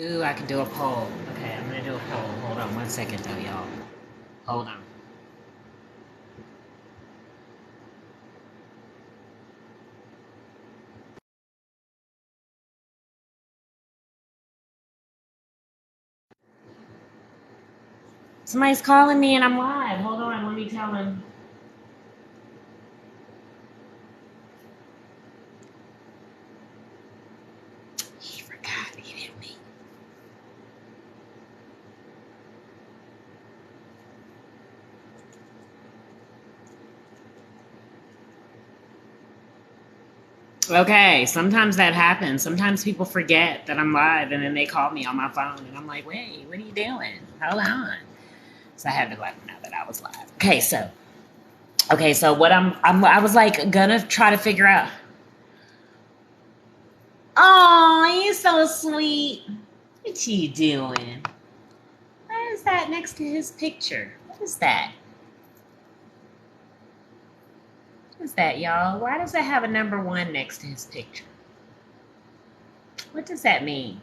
Ooh, I can do a poll. Okay, I'm gonna do a poll. Hold on 1 second though, y'all. Hold on. Somebody's calling me and I'm live. Hold on, let me tell him. He forgot. He didn't meet. Okay, sometimes that happens. Sometimes people forget that I'm live and then they call me on my phone and I'm like, wait, what are you doing? Hold on. So I had to let them know that I was live. Okay, so what I was like gonna try to figure out. Oh, you're so sweet. What you doing? Why is that next to his picture? What is that? What is that, y'all? Why does that have a number 1 next to his picture? What does that mean?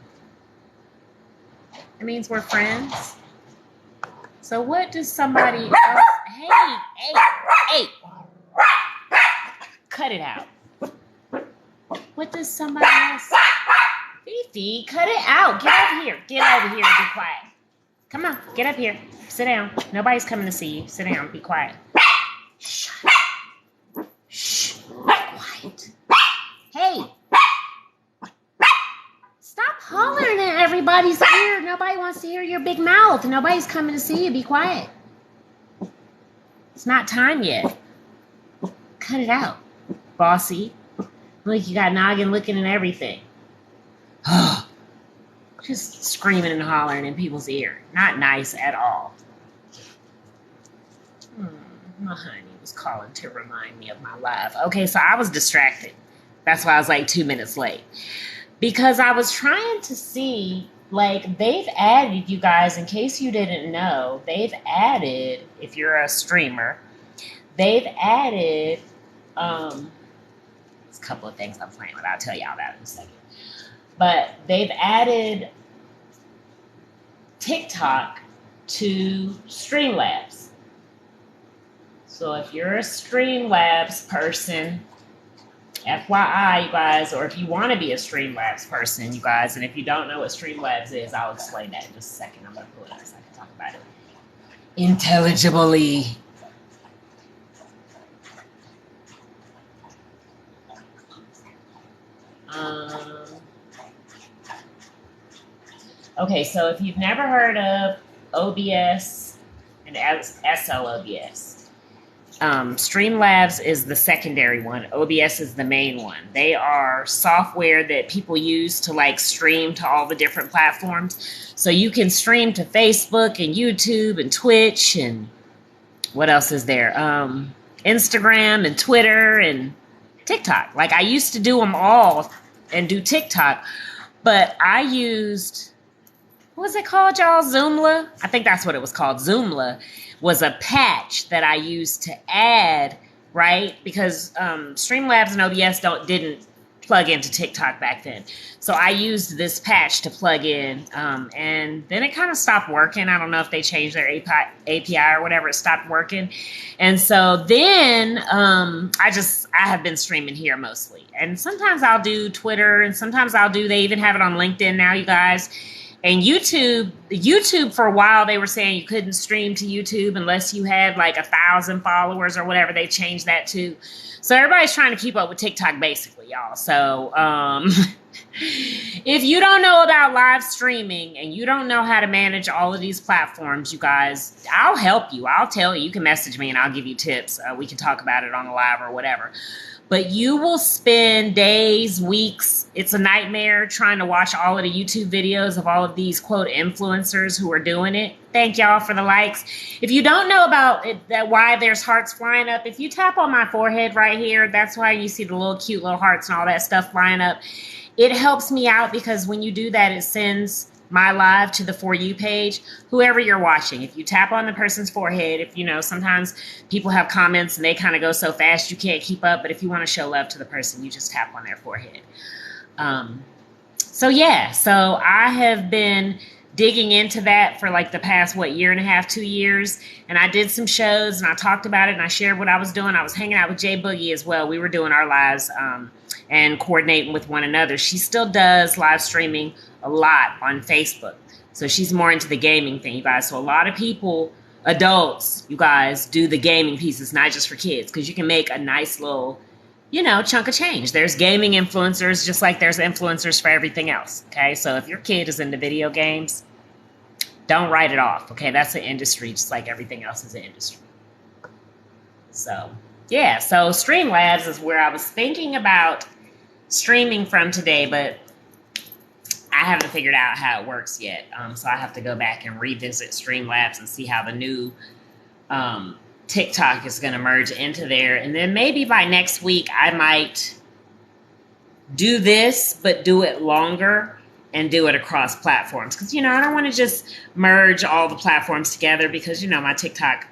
It means we're friends. So what does somebody else? Hey! Cut it out. What does somebody else? Fifi, cut it out. Get over here. Get over here and be quiet. Come on, get up here. Sit down. Nobody's coming to see you. Sit down. Be quiet. Shut up. Shh. Quiet. Hey. Stop hollering in everybody's ear. Nobody wants to hear your big mouth. Nobody's coming to see you. Be quiet. It's not time yet. Cut it out, bossy. Look, you got noggin looking and everything. Just screaming and hollering in people's ear. Not nice at all. My honey was calling to remind me of my live. Okay, so I was distracted. That's why I was like 2 minutes late. Because I was trying to see, like, they've added, you guys, in case you didn't know, they've added, if you're a streamer, they've added, it's a couple of things I'm playing with. I'll tell y'all that in a second. But they've added TikTok to Streamlabs. So if you're a Streamlabs person, FYI, you guys, or if you want to be a Streamlabs person, you guys, and if you don't know what Streamlabs is, I'll explain that in just a second. I'm going to pull it up so I can talk about it intelligibly. Okay, so if you've never heard of OBS and SLOBS, Streamlabs is the secondary one. OBS is the main one. They are software that people use to like stream to all the different platforms. So you can stream to Facebook and YouTube and Twitch and what else is there? Instagram and Twitter and TikTok. Like I used to do them all and do TikTok, but I used, what was it called, y'all? Zoomla? I think that's what it was called. Zoomla was a patch that I used to add, right? Because Streamlabs and OBS didn't plug into TikTok back then. So I used this patch to plug in, and then it kind of stopped working. I don't know if they changed their API or whatever. It stopped working. And so then I have been streaming here mostly. And sometimes I'll do Twitter, and sometimes they even have it on LinkedIn now, you guys. And YouTube for a while, they were saying you couldn't stream to YouTube unless you had like 1,000 followers or whatever. They changed that too. So everybody's trying to keep up with TikTok basically, y'all. So if you don't know about live streaming and you don't know how to manage all of these platforms, you guys, I'll help you. I'll tell you. You can message me and I'll give you tips. We can talk about it on the live or whatever. But you will spend days, weeks. It's a nightmare trying to watch all of the YouTube videos of all of these, quote, influencers who are doing it. Thank y'all for the likes. If you don't know about it, why there's hearts flying up, if you tap on my forehead right here, that's why you see the little cute little hearts and all that stuff flying up. It helps me out because when you do that, it sends my live to the For You page, whoever you're watching. If you tap on the person's forehead, if you know, sometimes people have comments and they kind of go so fast you can't keep up, but if you want to show love to the person, you just tap on their forehead. So yeah, so I have been digging into that for like the past year and a half, 2 years, and I did some shows and I talked about it and I shared what I was doing. I was hanging out with Jay Boogie as well. We were doing our lives and coordinating with one another. She still does live streaming a lot on Facebook, so she's more into the gaming thing, you guys. So a lot of people, adults, you guys, do the gaming pieces, not just for kids, because you can make a nice little chunk of change. There's gaming influencers just like there's influencers for everything else. Okay. So if your kid is into video games, don't write it off. Okay. That's an industry just like everything else is an industry. So, yeah. So Streamlabs is where I was thinking about streaming from today, but I haven't figured out how it works yet. So I have to go back and revisit Streamlabs and see how the new TikTok is going to merge into there. And then maybe by next week, I might do this, but do it longer and do it across platforms. Because, I don't want to just merge all the platforms together because, my TikTok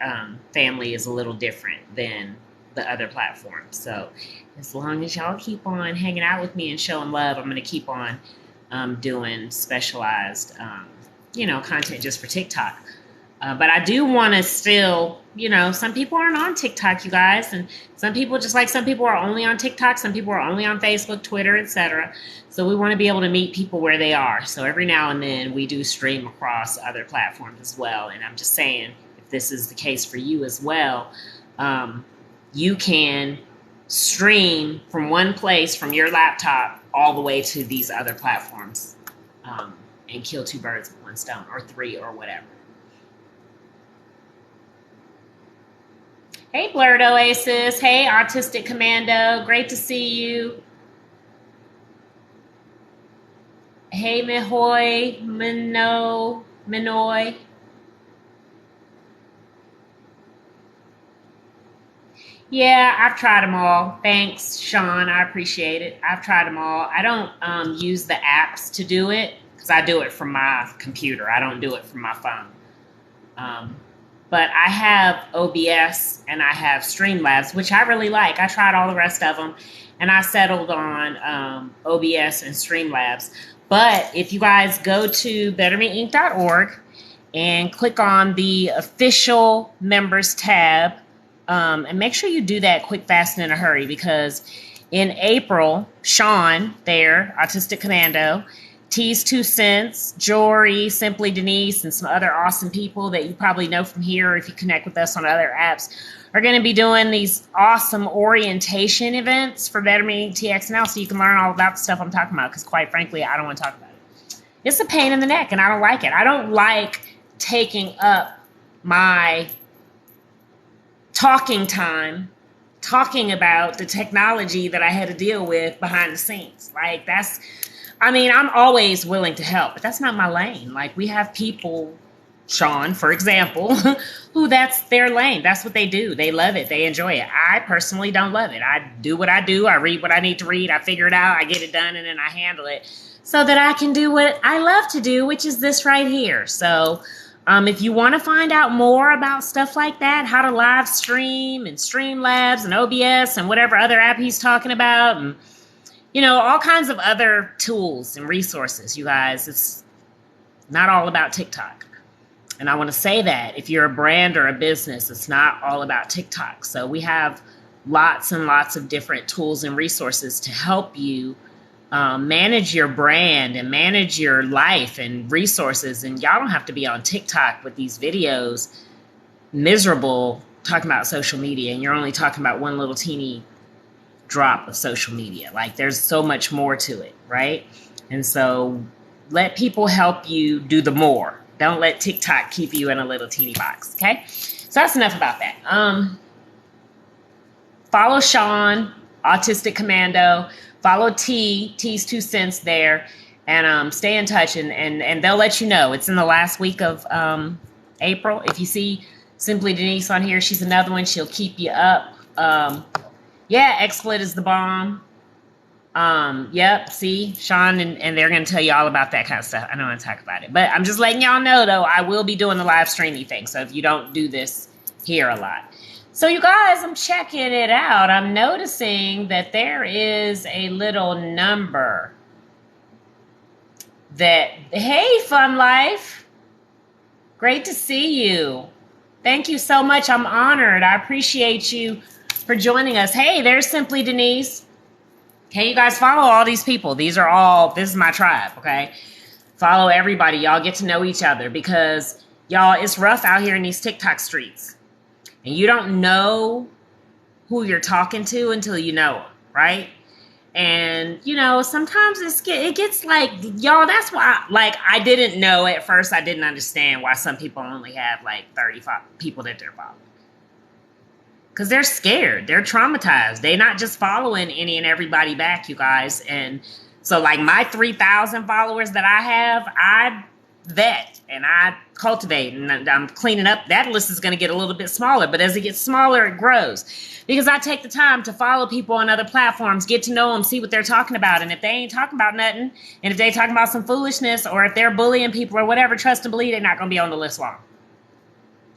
family is a little different than the other platforms. So as long as y'all keep on hanging out with me and showing love, I'm going to keep on doing specialized, content just for TikTok. But I do want to still, some people aren't on TikTok, you guys. And some people are only on TikTok. Some people are only on Facebook, Twitter, etc. So we want to be able to meet people where they are. So every now and then we do stream across other platforms as well. And I'm just saying, if this is the case for you as well, you can stream from one place, from your laptop, all the way to these other platforms and kill two birds with one stone, or three, or whatever. Hey, Blurred Oasis. Hey, Autistic Commando. Great to see you. Hey, Mihoy, Minoy. Yeah, I've tried them all. Thanks, Sean. I appreciate it. I've tried them all. I don't use the apps to do it because I do it from my computer. I don't do it from my phone. But I have OBS and I have Streamlabs, which I really like. I tried all the rest of them, and I settled on OBS and Streamlabs. But if you guys go to bettermeinc.org and click on the official members tab, and make sure you do that quick, fast, and in a hurry, because in April, Sean there, Autistic Commando, T's 2 Cents, Jory, Simply Denise, and some other awesome people that you probably know from here, or if you connect with us on other apps, are going to be doing these awesome orientation events for Better Me TXNL, so you can learn all about the stuff I'm talking about, because quite frankly, I don't want to talk about it. It's a pain in the neck, and I don't like it. I don't like taking up my talking time talking about the technology that I had to deal with behind the scenes. I'm always willing to help, but that's not my lane. Like, we have people, Sean, for example, who that's their lane. That's what they do. They love it. They enjoy it. I personally don't love it. I do what I do. I read what I need to read. I figure it out. I get it done, and then I handle it so that I can do what I love to do, which is this right here. So if you want to find out more about stuff like that, how to live stream and Streamlabs and OBS and whatever other app he's talking about, and all kinds of other tools and resources, you guys, it's not all about TikTok. And I want to say that if you're a brand or a business, it's not all about TikTok. So we have lots and lots of different tools and resources to help you manage your brand and manage your life and resources. And y'all don't have to be on TikTok with these videos miserable talking about social media, and you're only talking about one little teeny drop of social media. Like, there's so much more to it, right? And so let people help you do the more. Don't let TikTok keep you in a little teeny box, okay? So that's enough about that. Follow Sean, Autistic Commando. Follow T's 2 Cents there, and stay in touch, and they'll let you know. It's in the last week of April. If you see Simply Denise on here, she's another one. She'll keep you up. Yeah, XSplit is the bomb. Yep, see, Sean, and they're going to tell you all about that kind of stuff. I don't want to talk about it, but I'm just letting y'all know, though, I will be doing the live streaming thing, so if you don't do this here a lot. So, you guys, I'm checking it out. I'm noticing that there is a little number that, hey, Fun Life, great to see you. Thank you so much. I'm honored. I appreciate you for joining us. Hey, there's Simply Denise. Hey, you guys follow all these people. This is my tribe, okay? Follow everybody. Y'all get to know each other because, y'all, it's rough out here in these TikTok streets. And you don't know who you're talking to until you know them, right? And, sometimes it gets like, y'all, that's why, like, I didn't know at first. I didn't understand why some people only have, like, 35 people that they're following. Because they're scared. They're traumatized. They're not just following any and everybody back, you guys. And so, like, my 3,000 followers that I have, I vet and I cultivate and I'm cleaning up. That list is going to get a little bit smaller, but as it gets smaller, it grows because I take the time to follow people on other platforms, get to know them, see what they're talking about. And if they ain't talking about nothing, and if they talking about some foolishness, or if they're bullying people or whatever, trust and believe they're not going to be on the list long.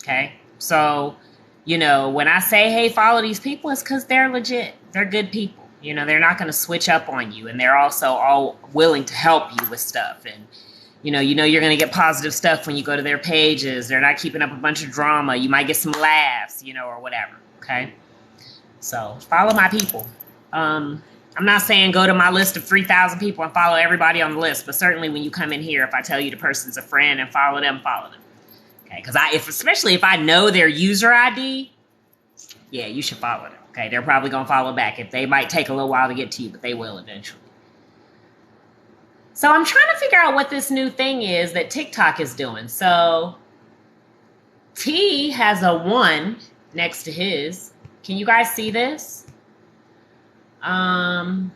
Okay. So, when I say, hey, follow these people, it's because they're legit. They're good people. They're not going to switch up on you. And they're also all willing to help you with stuff. And, you're going to get positive stuff when you go to their pages. They're not keeping up a bunch of drama. You might get some laughs, or whatever. Okay. So follow my people. I'm not saying go to my list of 3,000 people and follow everybody on the list, but certainly when you come in here, if I tell you the person's a friend and follow them. Okay. Because especially if I know their user ID, yeah, you should follow them. Okay. They're probably going to follow back. If they might take a little while to get to you, but they will eventually. So I'm trying to figure out what this new thing is that TikTok is doing. So T has a 1 next to his. Can you guys see this? Autistic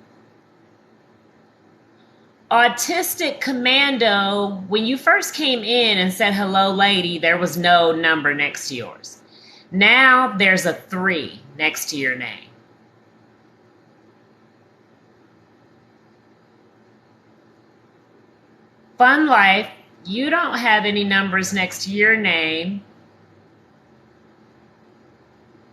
Commando, when you first came in and said, hello, lady, there was no number next to yours. Now there's a 3 next to your name. Fun Life, you don't have any numbers next to your name.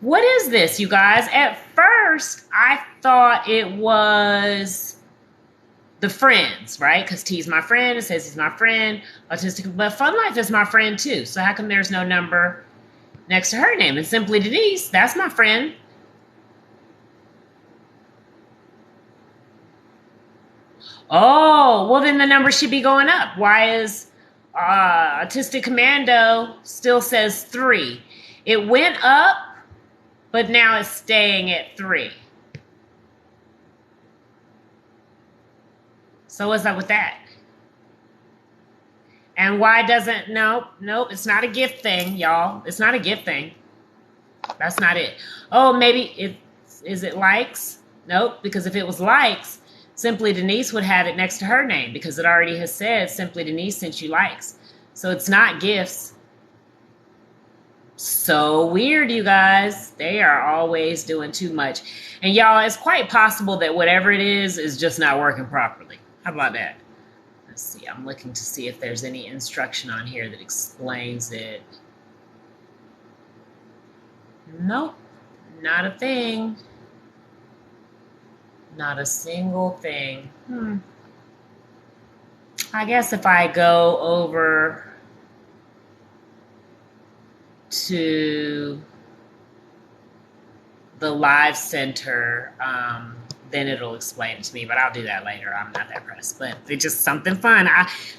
What is this, you guys? At first, I thought it was the friends, right? Because T's my friend. It says he's my friend. Autistic, but Fun Life is my friend too. So how come there's no number next to her name? And Simply Denise, that's my friend. Oh, well, then the number should be going up. Why is Autistic Commando still says 3? It went up, but now it's staying at 3. So what's up with that? And why doesn't, nope, it's not a gift thing, y'all. It's not a gift thing. That's not it. Oh, maybe is it likes? Nope, because if it was likes, Simply Denise would have it next to her name because it already has said Simply Denise sent you likes. So it's not gifts. So weird, you guys. They are always doing too much. And y'all, it's quite possible that whatever it is just not working properly. How about that? Let's see. I'm looking to see if there's any instruction on here that explains it. Nope, not a thing. Not a single thing. I guess if I go over to the live center, then it'll explain it to me, but I'll do that later. I'm not that pressed, but it's just something fun.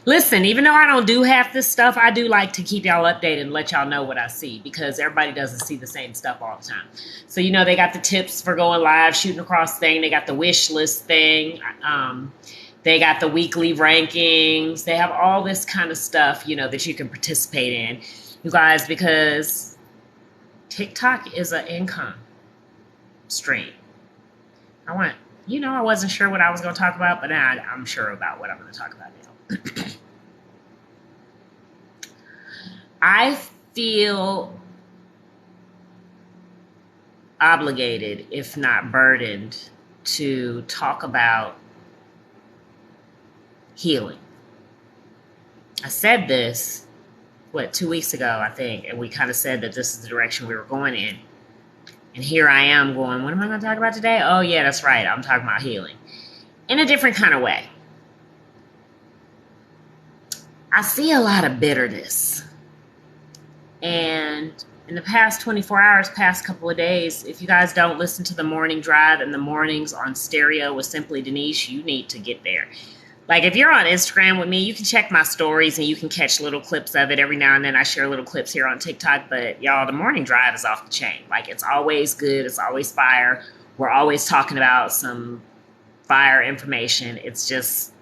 Listen, even though I don't do half this stuff, I do like to keep y'all updated and let y'all know what I see because everybody doesn't see the same stuff all the time. So, they got the tips for going live, shooting across thing. They got the wish list thing. They got the weekly rankings. They have all this kind of stuff, that you can participate in, you guys, because TikTok is an income stream. I wasn't sure what I was going to talk about, but now I'm sure about what I'm going to talk about now. I feel obligated, if not burdened, to talk about healing. I said this, 2 weeks ago, I think, and we kind of said that this is the direction we were going in. And here I am going, what am I going to talk about today? Oh, yeah, that's right. I'm talking about healing in a different kind of way. I see a lot of bitterness. And in the past 24 hours, past couple of days, if you guys don't listen to the morning drive in the mornings on stereo with Simply Denise, you need to get there. Like, if you're on Instagram with me, you can check my stories and you can catch little clips of it. Every now and then I share little clips here on TikTok. But y'all, the morning drive is off the chain. Like, it's always good. It's always fire. We're always talking about some fire information. It's just,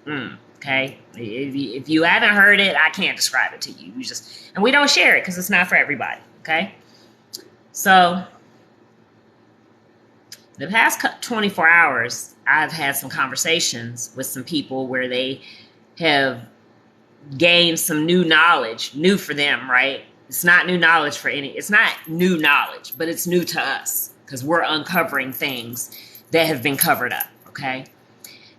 okay? If you haven't heard it, I can't describe it to you. And we don't share it because it's not for everybody, okay? So, the past 24 hours, I've had some conversations with some people where they have gained some new knowledge, new for them, right? It's not new knowledge it's not new knowledge, but it's new to us because we're uncovering things that have been covered up, okay?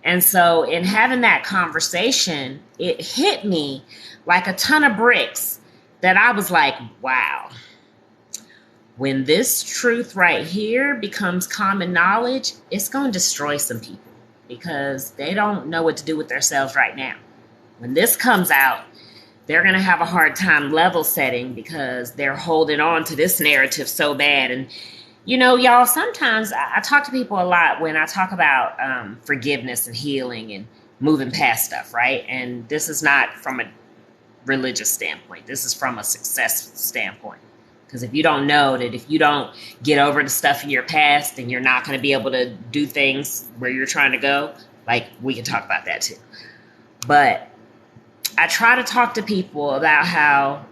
And so in having that conversation, it hit me like a ton of bricks that I was like, wow. When this truth right here becomes common knowledge, it's going to destroy some people because they don't know what to do with themselves right now. When this comes out, they're going to have a hard time level setting because they're holding on to this narrative so bad. And, you know, y'all, sometimes I talk to people a lot when I talk about forgiveness and healing and moving past stuff, right? And this is not from a religious standpoint. This is from a success standpoint. Because if you don't know that if you don't get over the stuff in your past, then you're not going to be able to do things where you're trying to go. Like, we can talk about that too. But I try to talk to people about how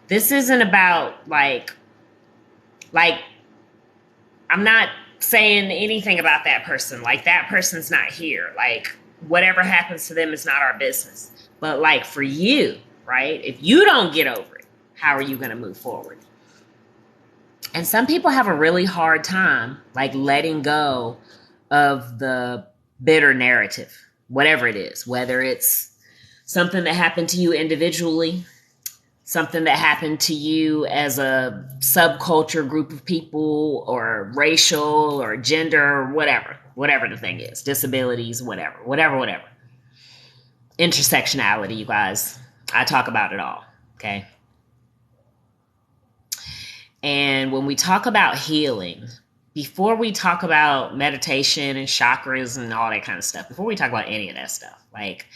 this isn't about like I'm not saying anything about that person. Like, that person's not here. Like, whatever happens to them is not our business. But like, for you, right? If you don't get over it, how are you going to move forward? And some people have a really hard time, like, letting go of the bitter narrative, whatever it is, whether it's something that happened to you individually, something that happened to you as a subculture group of people, or racial or gender, or whatever the thing is, disabilities, whatever. Intersectionality, you guys. I talk about it all, okay? And when we talk about healing, before we talk about meditation and chakras and all that kind of stuff, before we talk about any of that stuff, like,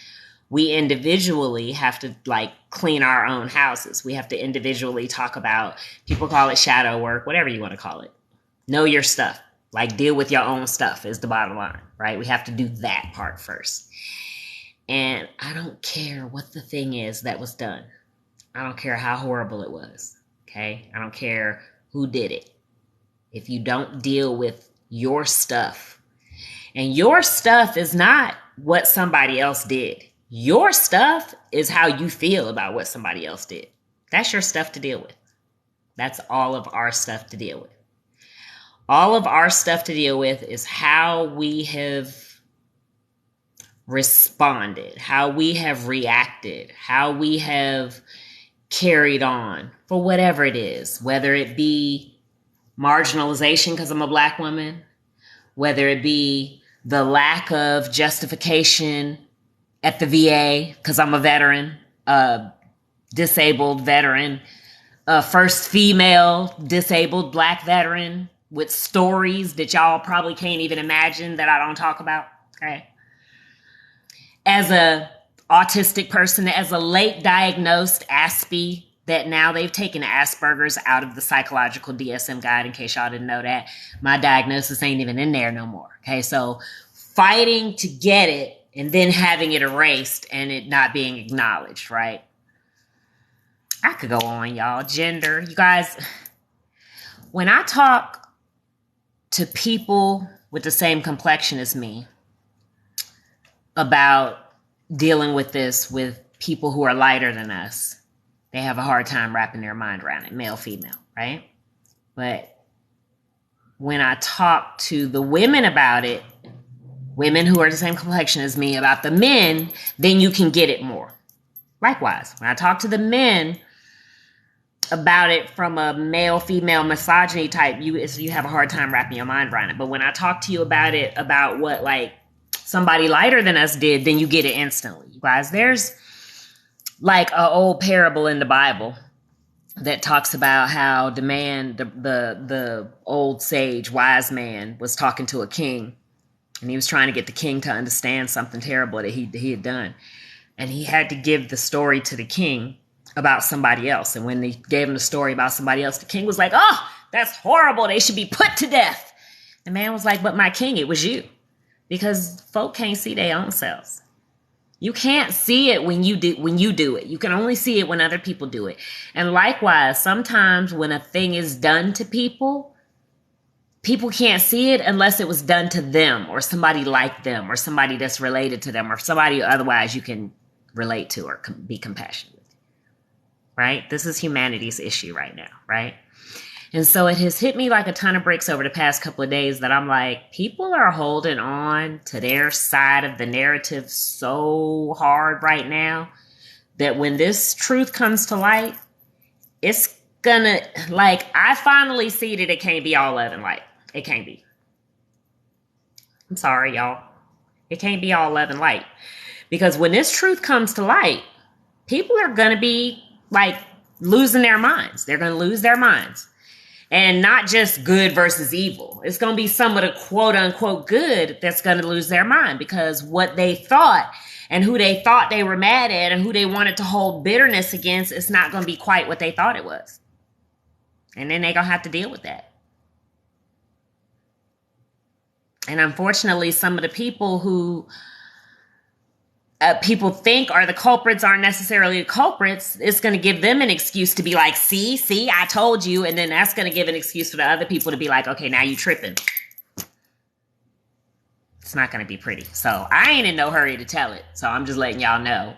we individually have to, like, clean our own houses. We have to individually talk about, people call it shadow work, whatever you want to call it. Know your stuff. Like, deal with your own stuff is the bottom line, right? We have to do that part first. And I don't care what the thing is that was done. I don't care how horrible it was. Okay? I don't care who did it. If you don't deal with your stuff, and your stuff is not what somebody else did. Your stuff is how you feel about what somebody else did. That's your stuff to deal with. That's all of our stuff to deal with. All of our stuff to deal with is how we have responded, how we have reacted, how we have carried on for whatever it is, whether it be marginalization because I'm a Black woman, whether it be the lack of justification at the VA because I'm a veteran, disabled veteran, first female disabled Black veteran with stories that y'all probably can't even imagine that I don't talk about, okay? As a autistic person, as a late diagnosed Aspie, that now they've taken Asperger's out of the psychological DSM guide, in case y'all didn't know that. My diagnosis ain't even in there no more. Okay, so fighting to get it and then having it erased and it not being acknowledged, right? I could go on, y'all. Gender. You guys, when I talk to people with the same complexion as me about dealing with this with people who are lighter than us, they have a hard time wrapping their mind around it, male, female, right? But when I talk to the women about it, women who are the same complexion as me, about the men, then you can get it more. Likewise, when I talk to the men about it from a male-female misogyny type, you have a hard time wrapping your mind around it. But when I talk to you about it, about what, like, somebody lighter than us did, then you get it instantly. You guys, there's like an old parable in the Bible that talks about how the old sage wise man was talking to a king, and he was trying to get the king to understand something terrible that he had done, and he had to give the story to the king about somebody else. And when they gave him the story about somebody else, the king was like, "Oh, that's horrible, they should be put to death." The man was like, "But my king, it was you." Because folk can't see their own selves. You can't see it when you do it. You can only see it when other people do it. And likewise, sometimes when a thing is done to people, people can't see it unless it was done to them or somebody like them or somebody that's related to them or somebody otherwise you can relate to or be compassionate with. Right? This is humanity's issue right now, right? And so it has hit me like a ton of bricks over the past couple of days that I'm like, people are holding on to their side of the narrative so hard right now that when this truth comes to light, it's gonna, like, I finally see that it can't be all love and light. It can't be. I'm sorry, y'all. It can't be all love and light. Because when this truth comes to light, people are gonna be like losing their minds. They're gonna lose their minds. And not just good versus evil. It's going to be some of the quote unquote good that's going to lose their mind, because what they thought and who they thought they were mad at and who they wanted to hold bitterness against is not going to be quite what they thought it was. And then they're going to have to deal with that. And unfortunately, some of the people who people think are the culprits aren't necessarily the culprits. It's going to give them an excuse to be like, see, I told you. And then that's going to give an excuse for the other people to be like, okay, now you tripping. It's not going to be pretty. So I ain't in no hurry to tell it. So I'm just letting y'all know.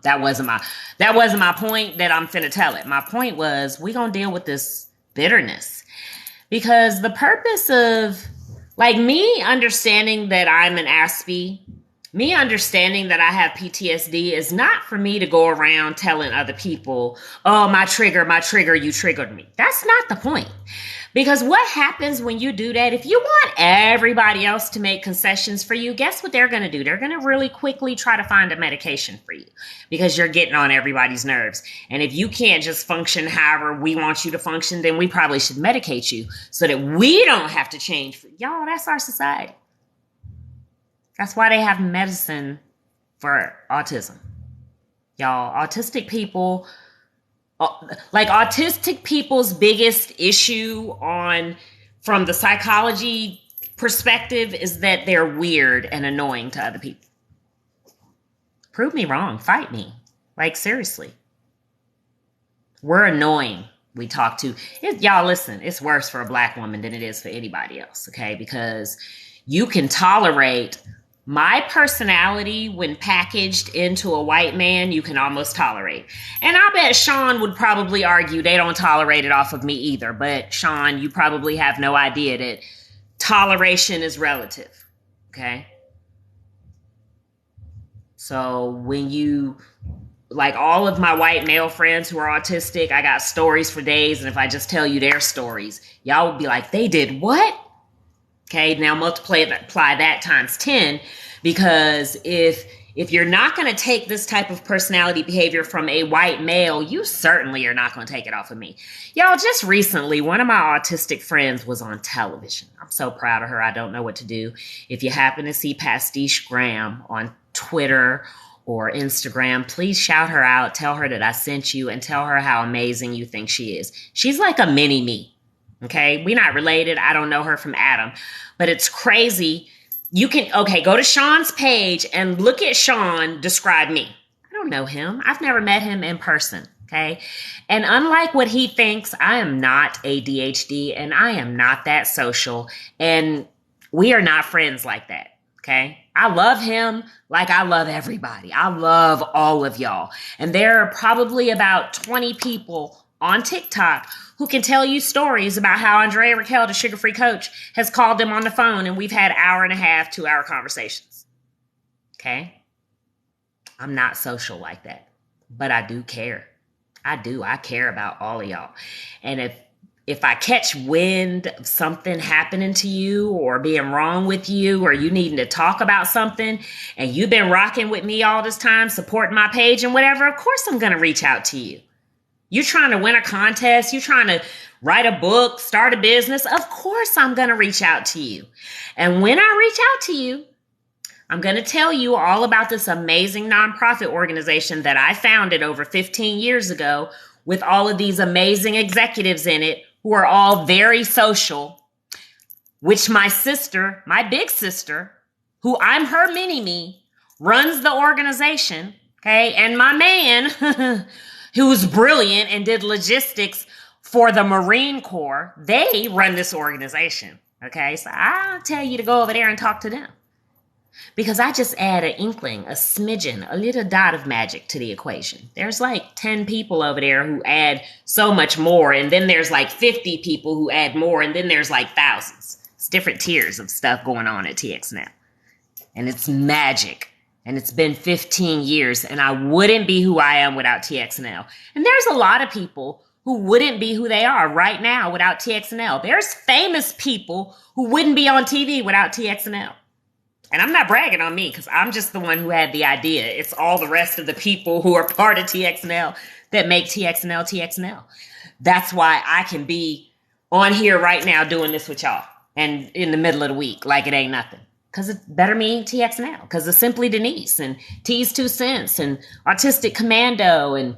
That wasn't my point that I'm finna tell it. My point was we going to deal with this bitterness, because the purpose of, like, me understanding that I'm an Aspie, me understanding that I have PTSD is not for me to go around telling other people, "Oh, my trigger, you triggered me." That's not the point. Because what happens when you do that, if you want everybody else to make concessions for you, guess what they're going to do? They're going to really quickly try to find a medication for you, because you're getting on everybody's nerves. And if you can't just function however we want you to function, then we probably should medicate you so that we don't have to change. Y'all, that's our society. That's why they have medicine for autism. Y'all, autistic people's biggest issue from the psychology perspective is that they're weird and annoying to other people. Prove me wrong. Fight me. Like, seriously. We're annoying. We talk to. Y'all, listen, it's worse for a black woman than it is for anybody else, okay? Because you can tolerate my personality when packaged into a white man, you can almost tolerate. And I bet Sean would probably argue they don't tolerate it off of me either. But Sean, you probably have no idea that toleration is relative. Okay? So when you, like, all of my white male friends who are autistic, I got stories for days. And if I just tell you their stories, y'all would be like, they did what? Okay, now apply that times 10, because if you're not going to take this type of personality behavior from a white male, you certainly are not going to take it off of me. Y'all, just recently, one of my autistic friends was on television. I'm so proud of her. I don't know what to do. If you happen to see Pastiche Graham on Twitter or Instagram, please shout her out. Tell her that I sent you, and tell her how amazing you think she is. She's like a mini me. Okay, we're not related. I don't know her from Adam, but it's crazy. You can, go to Sean's page and look at Sean describe me. I don't know him. I've never met him in person. Okay. And unlike what he thinks, I am not ADHD and I am not that social. And we are not friends like that. Okay. I love him like I love everybody. I love all of y'all. And there are probably about 20 people on TikTok who can tell you stories about how Andrea Raquel, the sugar-free coach, has called them on the phone and we've had 1.5 to 2-hour conversations. Okay? I'm not social like that, but I do care. I do. I care about all of y'all. And if if I catch wind of something happening to you or being wrong with you or you needing to talk about something and you've been rocking with me all this time, supporting my page and whatever, of course I'm going to reach out to you. You trying to win a contest, you trying to write a book, start a business, of course I'm going to reach out to you. And when I reach out to you, I'm going to tell you all about this amazing nonprofit organization that I founded over 15 years ago with all of these amazing executives in it who are all very social, which my sister, my big sister, who I'm her mini-me, runs the organization, okay? And my man, who's brilliant and did logistics for the Marine Corps, they run this organization, okay? So I'll tell you to go over there and talk to them. Because I just add an inkling, a smidgen, a little dot of magic to the equation. There's like 10 people over there who add so much more. And then there's like 50 people who add more. And then there's like thousands. It's different tiers of stuff going on at TX now. And it's magic. And it's been 15 years. And I wouldn't be who I am without TXNL. And there's a lot of people who wouldn't be who they are right now without TXNL. There's famous people who wouldn't be on TV without TXNL. And I'm not bragging on me because I'm just the one who had the idea. It's all the rest of the people who are part of TXNL that make TXNL TXNL. That's why I can be on here right now doing this with y'all and in the middle of the week like it ain't nothing. Because it's Better Me TXNL. Because it's Simply Denise and T's 2 Cents and Autistic Commando and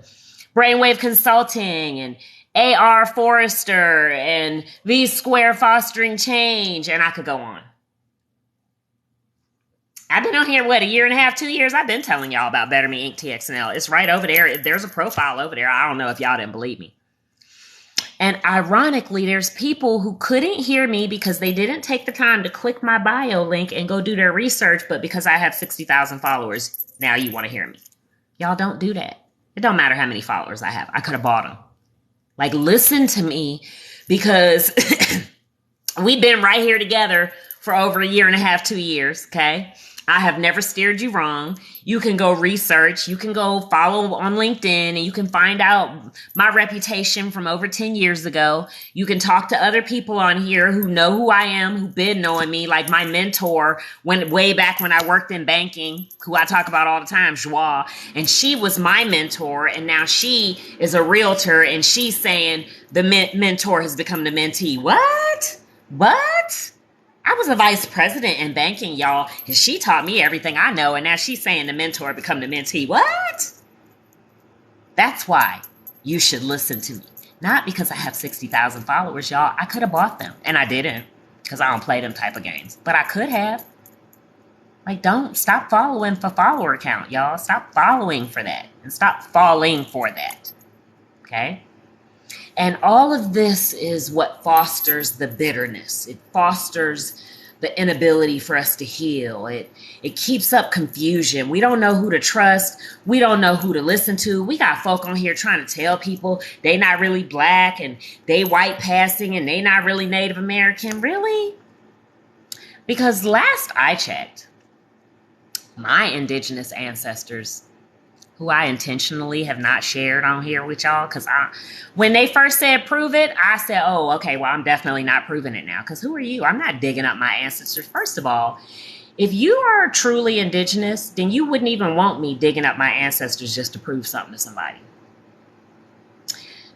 Brainwave Consulting and AR Forrester and V Square Fostering Change. And I could go on. I've been on here, a year and a half, 2 years? I've been telling y'all about Better Me Inc. TXNL. It's right over there. There's a profile over there. I don't know if y'all didn't believe me. And ironically, there's people who couldn't hear me because they didn't take the time to click my bio link and go do their research. But because I have 60,000 followers, now you want to hear me. Y'all don't do that. It don't matter how many followers I have. I could have bought them. Like, listen to me because we've been right here together for over a year and a half, 2 years, okay? I have never steered you wrong. You can go research. You can go follow on LinkedIn and you can find out my reputation from over 10 years ago. You can talk to other people on here who know who I am, who've been knowing me, like my mentor way back when I worked in banking, who I talk about all the time, Joie. And she was my mentor. And now she is a realtor and she's saying the mentor has become the mentee. What? I was a vice president in banking, y'all, and she taught me everything I know, and now she's saying the mentor become the mentee. What? That's why you should listen to me. Not because I have 60,000 followers, y'all. I could have bought them, and I didn't, because I don't play them type of games. But I could have. Like, don't stop following for follower count, y'all. Stop following for that, and stop falling for that, okay? And all of this is what fosters the bitterness. It fosters the inability for us to heal. It keeps up confusion. We don't know who to trust. We don't know who to listen to. We got folk on here trying to tell people they not really black and they white passing and they not really Native American. Really? Because last I checked, my indigenous ancestors, who I intentionally have not shared on here with y'all, because when they first said prove it, I said, oh, okay, well, I'm definitely not proving it now, because who are you? I'm not digging up my ancestors. First of all, if you are truly indigenous, then you wouldn't even want me digging up my ancestors just to prove something to somebody.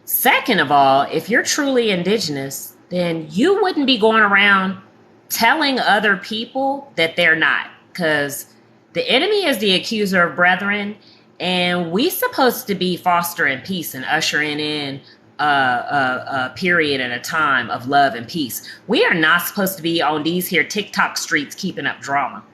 Second of all, if you're truly indigenous, then you wouldn't be going around telling other people that they're not, because the enemy is the accuser of brethren. And we supposed to be fostering peace and ushering in a period and a time of love and peace. We are not supposed to be on these here TikTok streets keeping up drama.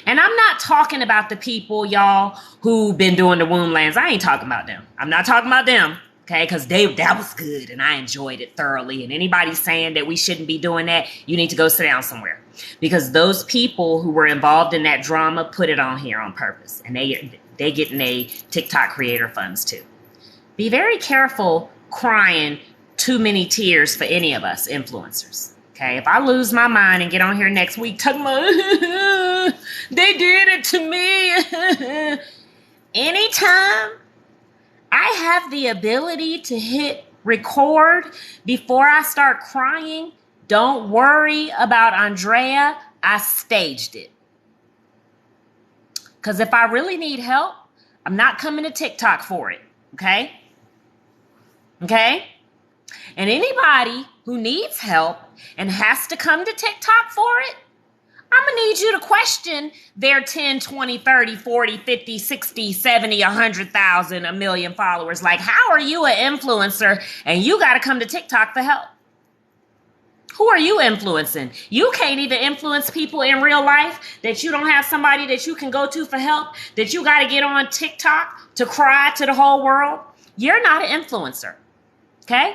And I'm not talking about the people, y'all, who've been doing the womb lands. I ain't talking about them. I'm not talking about them, okay? Because that was good and I enjoyed it thoroughly. And anybody saying that we shouldn't be doing that, you need to go sit down somewhere. Because those people who were involved in that drama put it on here on purpose. And they getting a TikTok creator funds too. Be very careful crying too many tears for any of us influencers. Okay, if I lose my mind and get on here next week talking about they did it to me. Anytime I have the ability to hit record before I start crying, don't worry about Andrea. I staged it. Because if I really need help, I'm not coming to TikTok for it. Okay? Okay? And anybody who needs help and has to come to TikTok for it, I'm going to need you to question their 10, 20, 30, 40, 50, 60, 70, 100,000, a million followers. Like, how are you an influencer and you got to come to TikTok for help? Who are you influencing? You can't even influence people in real life, that you don't have somebody that you can go to for help, that you got to get on TikTok to cry to the whole world. You're not an influencer. Okay?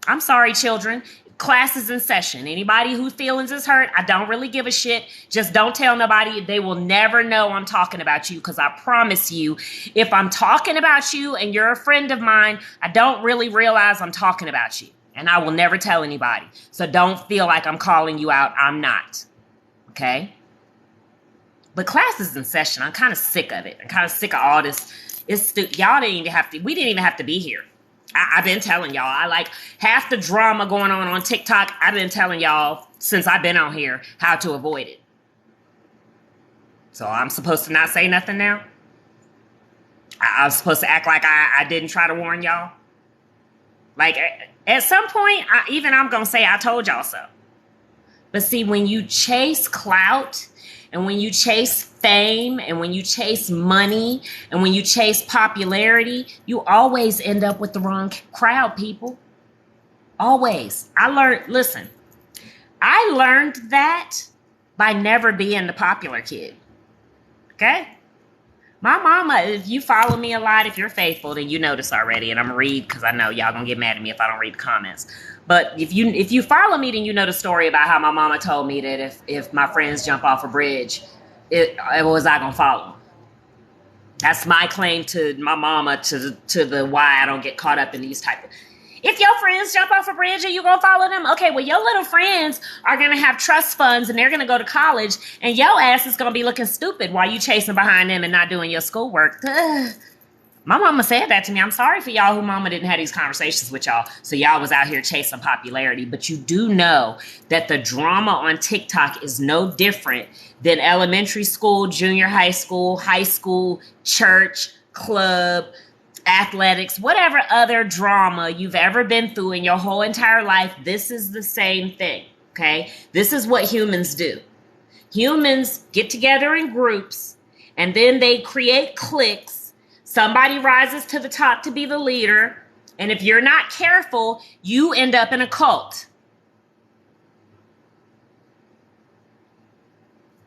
I'm sorry, children. Class is in session. Anybody whose feelings is hurt, I don't really give a shit. Just don't tell nobody. They will never know I'm talking about you, because I promise you, if I'm talking about you and you're a friend of mine, I don't really realize I'm talking about you. And I will never tell anybody. So don't feel like I'm calling you out. I'm not. Okay? But class is in session. I'm kind of sick of it. I'm kind of sick of all this. Y'all didn't even have to, we didn't even have to be here. I've been telling y'all, I like half the drama going on TikTok. I've been telling y'all since I've been on here how to avoid it. So I'm supposed to not say nothing now? I was supposed to act like I didn't try to warn y'all? Like, at some point, I'm going to say I told y'all so. But see, when you chase clout, and when you chase fame, and when you chase money, and when you chase popularity, you always end up with the wrong crowd, people. Always. I learned that by never being the popular kid. Okay? My mama, if you follow me a lot, if you're faithful, then you know this already. And I'm going to read, because I know y'all going to get mad at me if I don't read the comments. But if you follow me, then you know the story about how my mama told me that if my friends jump off a bridge, it was I going to follow them. That's my claim to my mama, to the why I don't get caught up in these type of... If your friends jump off a bridge, are you going to follow them? Okay, well, your little friends are going to have trust funds and they're going to go to college, and your ass is going to be looking stupid while you chasing behind them and not doing your schoolwork. Ugh. My mama said that to me. I'm sorry for y'all who mama didn't have these conversations with y'all, so y'all was out here chasing popularity. But you do know that the drama on TikTok is no different than elementary school, junior high school, church, club, athletics, whatever other drama you've ever been through in your whole entire life. This is the same thing, okay? This is what humans do. Humans get together in groups, and then they create cliques. Somebody rises to the top to be the leader, and if you're not careful, you end up in a cult.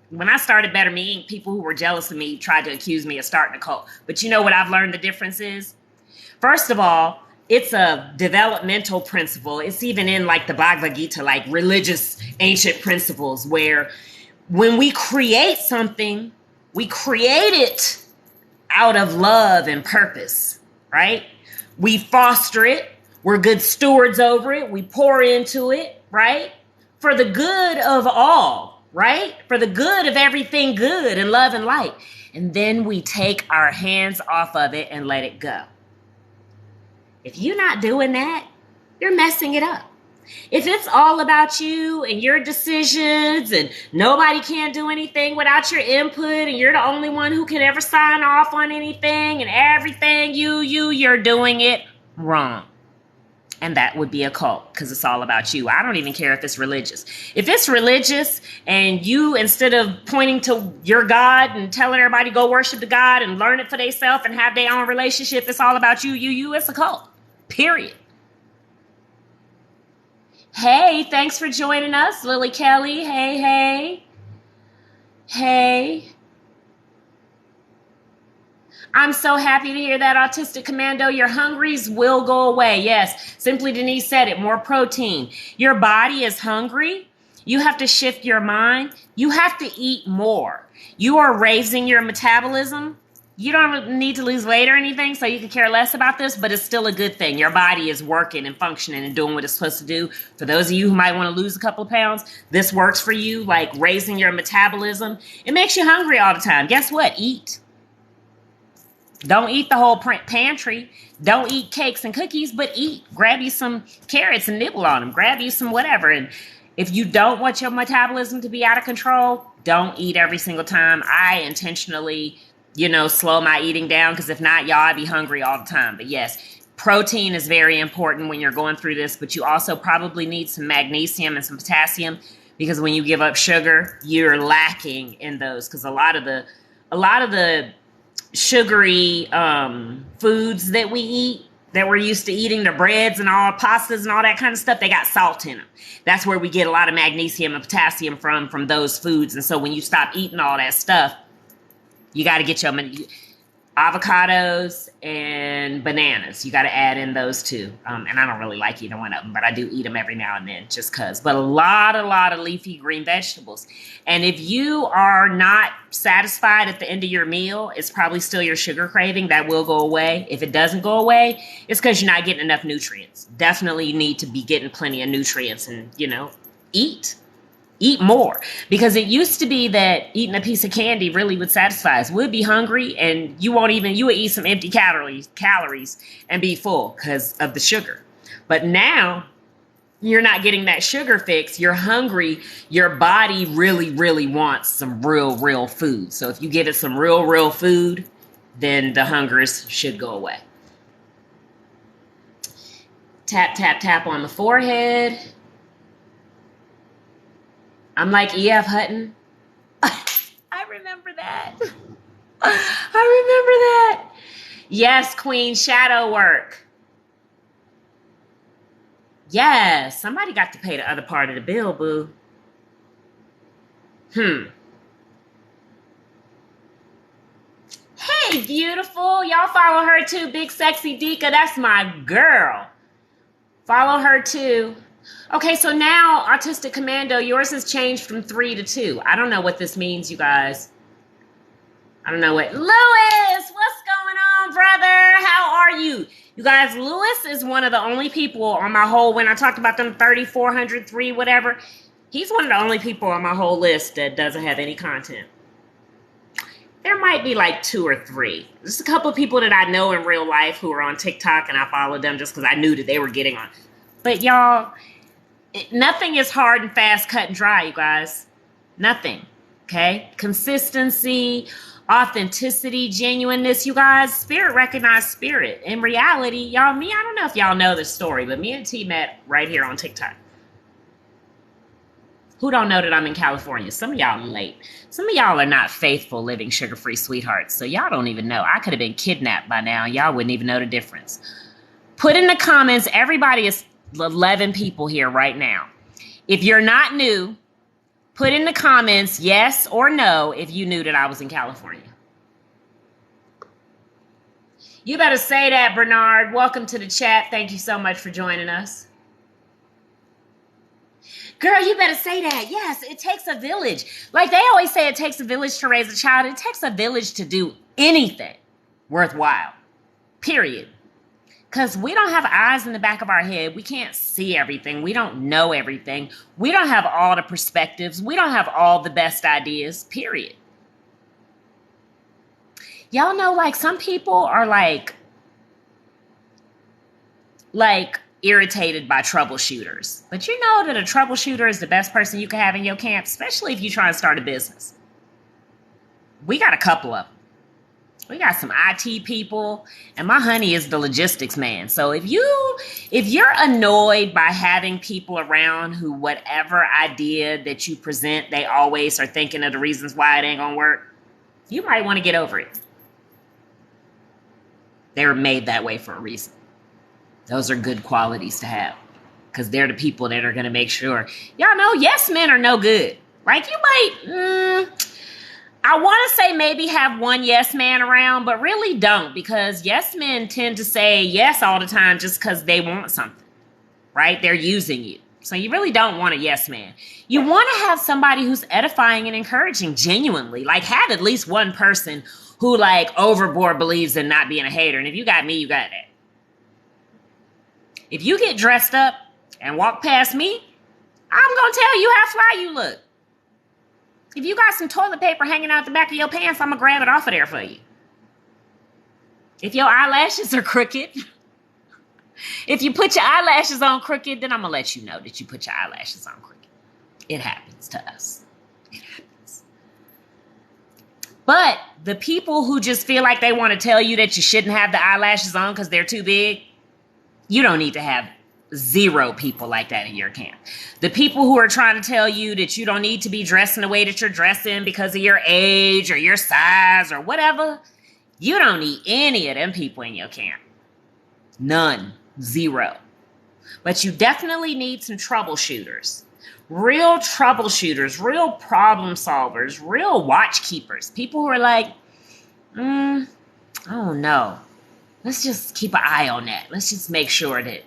When I started Better Me Inc., people who were jealous of me tried to accuse me of starting a cult. But you know what I've learned the difference is? First of all, it's a developmental principle. It's even in like the Bhagavad Gita, like religious ancient principles, where when we create something, we create it out of love and purpose, right? We foster it. We're good stewards over it. We pour into it, right? For the good of all, right? For the good of everything good and love and light. And then we take our hands off of it and let it go. If you're not doing that, you're messing it up. If it's all about you and your decisions and nobody can do anything without your input and you're the only one who can ever sign off on anything and everything you're doing it wrong. And that would be a cult because it's all about you. I don't even care if it's religious. If it's religious and you, instead of pointing to your God and telling everybody go worship the God and learn it for themselves and have their own relationship, it's all about you, it's a cult. Period. Hey, thanks for joining us, Lily Kelly. Hey. I'm so happy to hear that, Autistic Commando. Your hungries will go away. Yes, Simply Denise said it, more protein. Your body is hungry. You have to shift your mind. You have to eat more. You are raising your metabolism. You don't need to lose weight or anything, so you can care less about this, but it's still a good thing. Your body is working and functioning and doing what it's supposed to do. For those of you who might want to lose a couple of pounds, this works for you, like raising your metabolism. It makes you hungry all the time. Guess what? Eat. Don't eat the whole pantry. Don't eat cakes and cookies, but eat. Grab you some carrots and nibble on them. Grab you some whatever. And if you don't want your metabolism to be out of control, don't eat every single time. I intentionally, slow my eating down, because if not, y'all, I'd be hungry all the time. But yes, protein is very important when you're going through this, but you also probably need some magnesium and some potassium, because when you give up sugar, you're lacking in those, because a lot of the sugary foods that we eat, that we're used to eating, the breads and all pastas and all that kind of stuff, they got salt in them. That's where we get a lot of magnesium and potassium from those foods. And so when you stop eating all that stuff, you got to get your avocados and bananas. You got to add in those too. And I don't really like either one of them, but I do eat them every now and then just because. But a lot of leafy green vegetables. And if you are not satisfied at the end of your meal, it's probably still your sugar craving. That will go away. If it doesn't go away, it's because you're not getting enough nutrients. Definitely need to be getting plenty of nutrients and, eat more, because it used to be that eating a piece of candy really would satisfy us. We'd be hungry and you would eat some empty calories and be full because of the sugar. But now you're not getting that sugar fix. You're hungry. Your body really wants some real food. So if you give it some real food, then the hunger should go away. Tap, tap, tap on the forehead. I'm like E.F. Hutton. I remember that. Yes, Queen, shadow work. Yes, somebody got to pay the other part of the bill, boo. Hey, beautiful. Y'all follow her too, Big Sexy Dika. That's my girl. Follow her too. Okay, so now, Autistic Commando, yours has changed from 3 to 2. I don't know what this means, you guys. I don't know what... Lewis, what's going on, brother? How are you? You guys, Lewis is one of the only people on my whole... When I talked about them 3, whatever, he's one of the only people on my whole list that doesn't have any content. There might be like 2 or 3. There's a couple of people that I know in real life who are on TikTok, and I followed them just because I knew that they were getting on. But y'all... Nothing is hard and fast, cut and dry, you guys. Nothing. Okay? Consistency, authenticity, genuineness, you guys. Spirit recognized spirit. In reality, I don't know if y'all know this story, but me and T met right here on TikTok. Who don't know that I'm in California? Some of y'all are late. Some of y'all are not faithful living sugar-free sweethearts, so y'all don't even know. I could have been kidnapped by now. Y'all wouldn't even know the difference. Put in the comments, everybody is 11 people here right now. If you're not new, put in the comments yes or no if you knew that I was in California. You better say that, Bernard. Welcome to the chat. Thank you so much for joining us. Girl, you better say that. Yes, it takes a village. Like they always say, it takes a village to raise a child. It takes a village to do anything worthwhile. Period. Because we don't have eyes in the back of our head. We can't see everything. We don't know everything. We don't have all the perspectives. We don't have all the best ideas, period. Y'all know, like, some people are like irritated by troubleshooters. But you know that a troubleshooter is the best person you can have in your camp, especially if you try to start a business. We got a couple of them. We got some IT people, and my honey is the logistics man. So if you're annoyed by having people around who whatever idea that you present, they always are thinking of the reasons why it ain't gonna work, you might want to get over it. They were made that way for a reason. Those are good qualities to have, because they're the people that are gonna make sure. Y'all know yes men are no good. Like you might... I want to say maybe have one yes man around, but really don't, because yes men tend to say yes all the time just because they want something, right? They're using you. So you really don't want a yes man. You want to have somebody who's edifying and encouraging genuinely. Like have at least one person who like overboard believes in not being a hater. And if you got me, you got that. If you get dressed up and walk past me, I'm going to tell you how fly you look. If you got some toilet paper hanging out the back of your pants, I'm going to grab it off of there for you. If your eyelashes are crooked, if you put your eyelashes on crooked, then I'm going to let you know that you put your eyelashes on crooked. It happens to us. It happens. But the people who just feel like they want to tell you that you shouldn't have the eyelashes on because they're too big, you don't need to have 0 people like that in your camp. The people who are trying to tell you that you don't need to be dressing the way that you're dressing because of your age or your size or whatever, you don't need any of them people in your camp. None. 0. But you definitely need some troubleshooters. Real troubleshooters, real problem solvers, real watch keepers. People who are like, oh no. Let's just keep an eye on that. Let's just make sure that,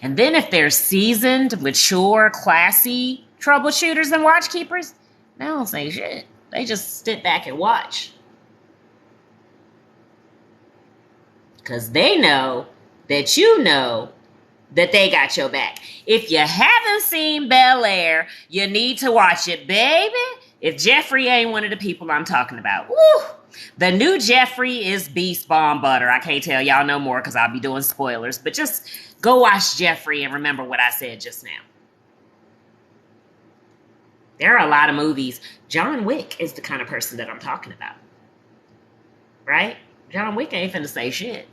And then if they're seasoned, mature, classy troubleshooters and watch keepers, they don't say shit. They just sit back and watch. Because they know that you know that they got your back. If you haven't seen Bel Air, you need to watch it, baby. If Jeffrey ain't one of the people I'm talking about. Woo! The new Jeffrey is beast bomb butter. I can't tell y'all no more because I'll be doing spoilers. But just go watch Jeffrey and remember what I said just now. There are a lot of movies. John Wick is the kind of person that I'm talking about. Right? John Wick ain't finna say shit.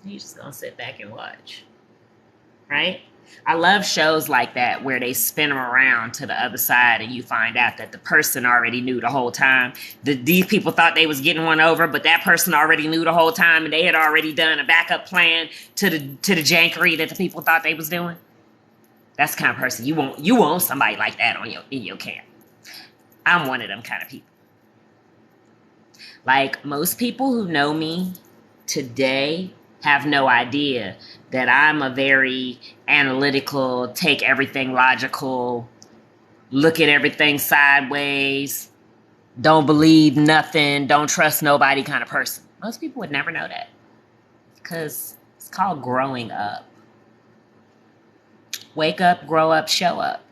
He's just gonna sit back and watch. Right? I love shows like that where they spin them around to the other side and you find out that the person already knew the whole time. These people thought they was getting one over, but that person already knew the whole time and they had already done a backup plan to the jankery that the people thought they was doing. That's the kind of person you want somebody like that in your camp. I'm one of them kind of people. Like most people who know me today have no idea that I'm a very analytical, take everything logical, look at everything sideways, don't believe nothing, don't trust nobody kind of person. Most people would never know that because it's called growing up. Wake up, grow up, show up.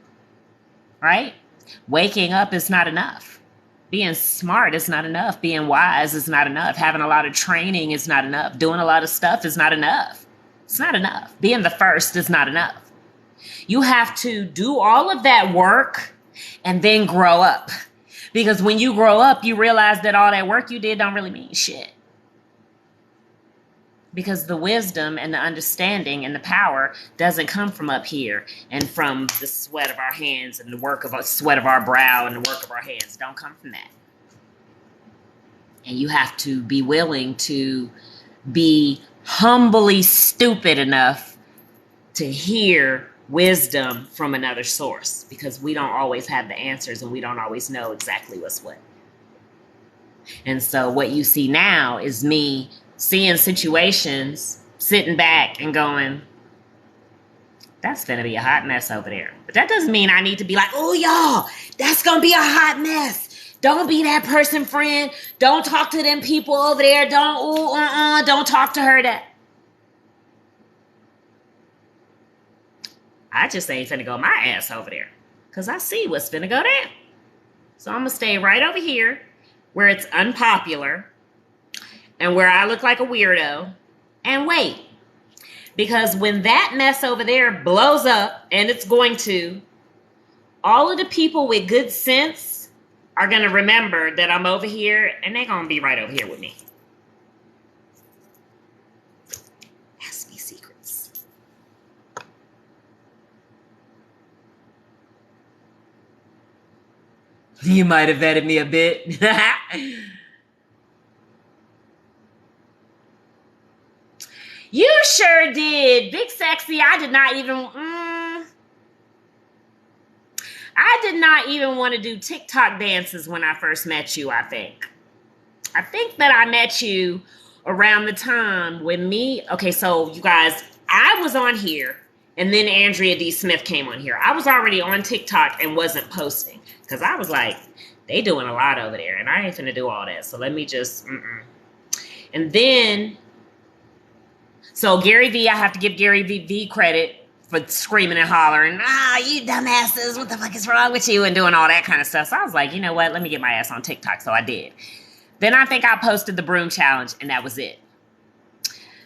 Right? Waking up is not enough. Being smart is not enough. Being wise is not enough. Having a lot of training is not enough. Doing a lot of stuff is not enough. It's not enough. Being the first is not enough. You have to do all of that work and then grow up. Because when you grow up, you realize that all that work you did don't really mean shit. Because the wisdom and the understanding and the power doesn't come from up here and from the sweat of our hands and the sweat of our brow and the work of our hands. Don't come from that. And you have to be willing to be humbly stupid enough to hear wisdom from another source, because we don't always have the answers and we don't always know exactly what's what. And so what you see now is me seeing situations, sitting back and going, that's going to be a hot mess over there. But that doesn't mean I need to be like, oh, y'all, that's going to be a hot mess. Don't be that person, friend. Don't talk to them people over there. Don't talk to her that. I just ain't finna go my ass over there because I see what's finna go down. So I'm going to stay right over here where it's unpopular and where I look like a weirdo and wait. Because when that mess over there blows up, and it's going to, all of the people with good sense are going to remember that I'm over here and they're going to be right over here with me. Ask me secrets. You might have vetted me a bit. You sure did. Big Sexy, I did not even want to do TikTok dances when I first met you, I think. I think that I met you around the time when okay, so you guys, I was on here and then Andrea D. Smith came on here. I was already on TikTok and wasn't posting because I was like, they doing a lot over there and I ain't finna do all that. So let me just, And then, so Gary V, I have to give Gary V credit for screaming and hollering, you dumbasses, what the fuck is wrong with you? And doing all that kind of stuff. So I was like, you know what? Let me get my ass on TikTok. So I did. Then I think I posted the broom challenge and that was it.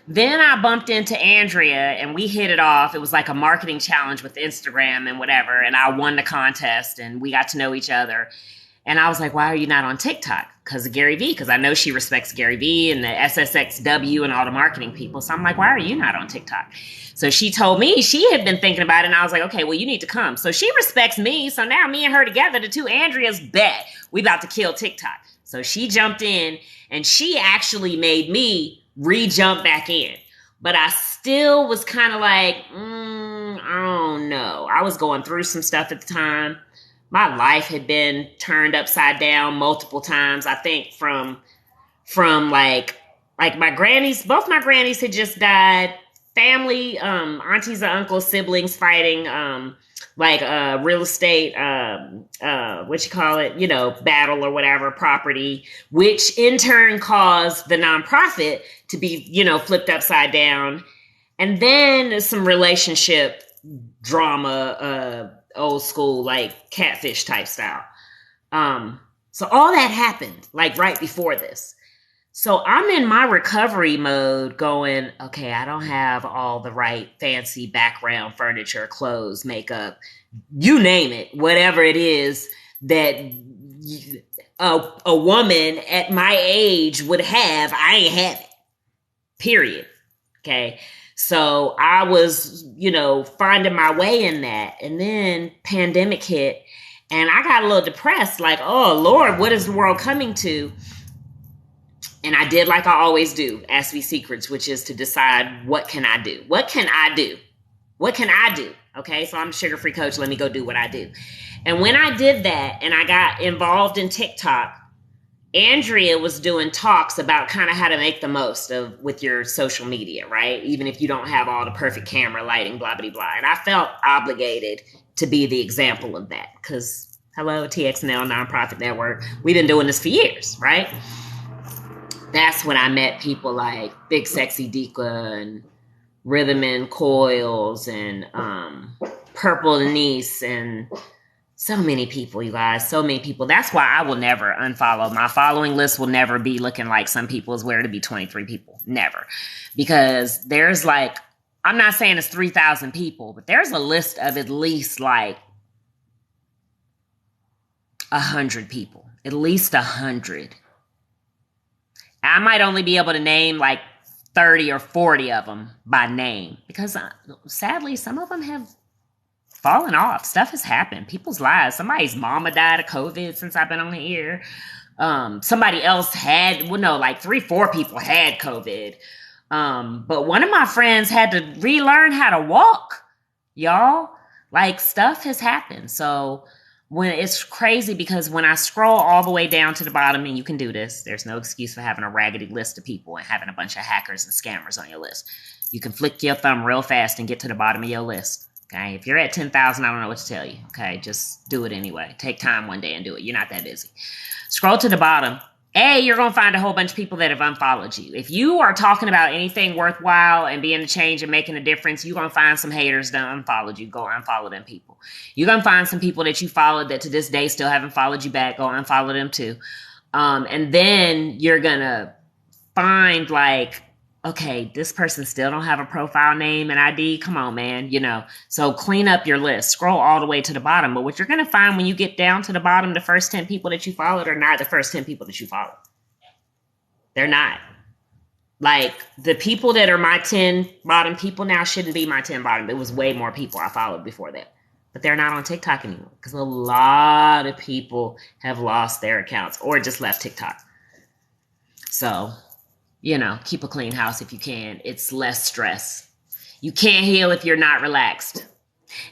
Then I bumped into Andrea and we hit it off. It was like a marketing challenge with Instagram and whatever. And I won the contest and we got to know each other. And I was like, why are you not on TikTok? Because of Gary Vee. Because I know she respects Gary Vee and the SSXW and all the marketing people. So I'm like, why are you not on TikTok? So she told me she had been thinking about it. And I was like, okay, well, you need to come. So she respects me. So now me and her together, the two Andreas, bet we about to kill TikTok. So she jumped in and she actually made me re-jump back in. But I still was kind of like, I don't know. I was going through some stuff at the time. My life had been turned upside down multiple times. I think from like my grannies, both my grannies had just died. Family, aunties or uncles, siblings fighting, real estate, battle or whatever, property, which in turn caused the nonprofit to be, flipped upside down. And then some relationship drama, old school, like catfish type style. So all that happened like right before this. So I'm in my recovery mode going, okay, I don't have all the right fancy background furniture, clothes, makeup, you name it, whatever it is that a woman at my age would have, I ain't have it, period. Okay. So I was, finding my way in that. And then pandemic hit and I got a little depressed, like, oh Lord, what is the world coming to? And I did like I always do, Ask Me Secrets, which is to decide, what can I do? What can I do? What can I do? Okay, so I'm a sugar-free coach. Let me go do what I do. And when I did that and I got involved in TikTok, Andrea was doing talks about kind of how to make the most of with your social media, right? Even if you don't have all the perfect camera lighting, blah, blah, blah. And I felt obligated to be the example of that because, hello, TXNL Nonprofit Network. We've been doing this for years, right? That's when I met people like Big Sexy Dika and Rhythm and Coils and Purple Denise and so many people, you guys, so many people. That's why I will never unfollow. My following list will never be looking like some people's where to be 23 people. Never. Because there's like, I'm not saying it's 3,000 people, but there's a list of at least like 100 people. At least 100. I might only be able to name like 30 or 40 of them by name because sadly, some of them have fallen off. Stuff has happened. People's lives. Somebody's mama died of COVID since I've been on the air. Somebody else had, like 3-4 people had COVID. But one of my friends had to relearn how to walk, y'all. Like stuff has happened. So when it's crazy because when I scroll all the way down to the bottom, and you can do this, there's no excuse for having a raggedy list of people and having a bunch of hackers and scammers on your list. You can flick your thumb real fast and get to the bottom of your list. Okay. If you're at 10,000, I don't know what to tell you. Okay. Just do it anyway. Take time one day and do it. You're not that busy. Scroll to the bottom. You're going to find a whole bunch of people that have unfollowed you. If you are talking about anything worthwhile and being a change and making a difference, you're going to find some haters that unfollowed you. Go unfollow them people. You're going to find some people that you followed that to this day still haven't followed you back. Go unfollow them too. And then you're going to find like, okay, this person still don't have a profile name and ID. Come on, man. So clean up your list, scroll all the way to the bottom. But what you're going to find when you get down to the bottom, the first 10 people that you followed are not the first 10 people that you followed. They're not. Like the people that are my 10 bottom people now shouldn't be my 10 bottom. It was way more people I followed before that, but they're not on TikTok anymore because a lot of people have lost their accounts or just left TikTok. So, keep a clean house if you can. It's less stress. You can't heal if you're not relaxed.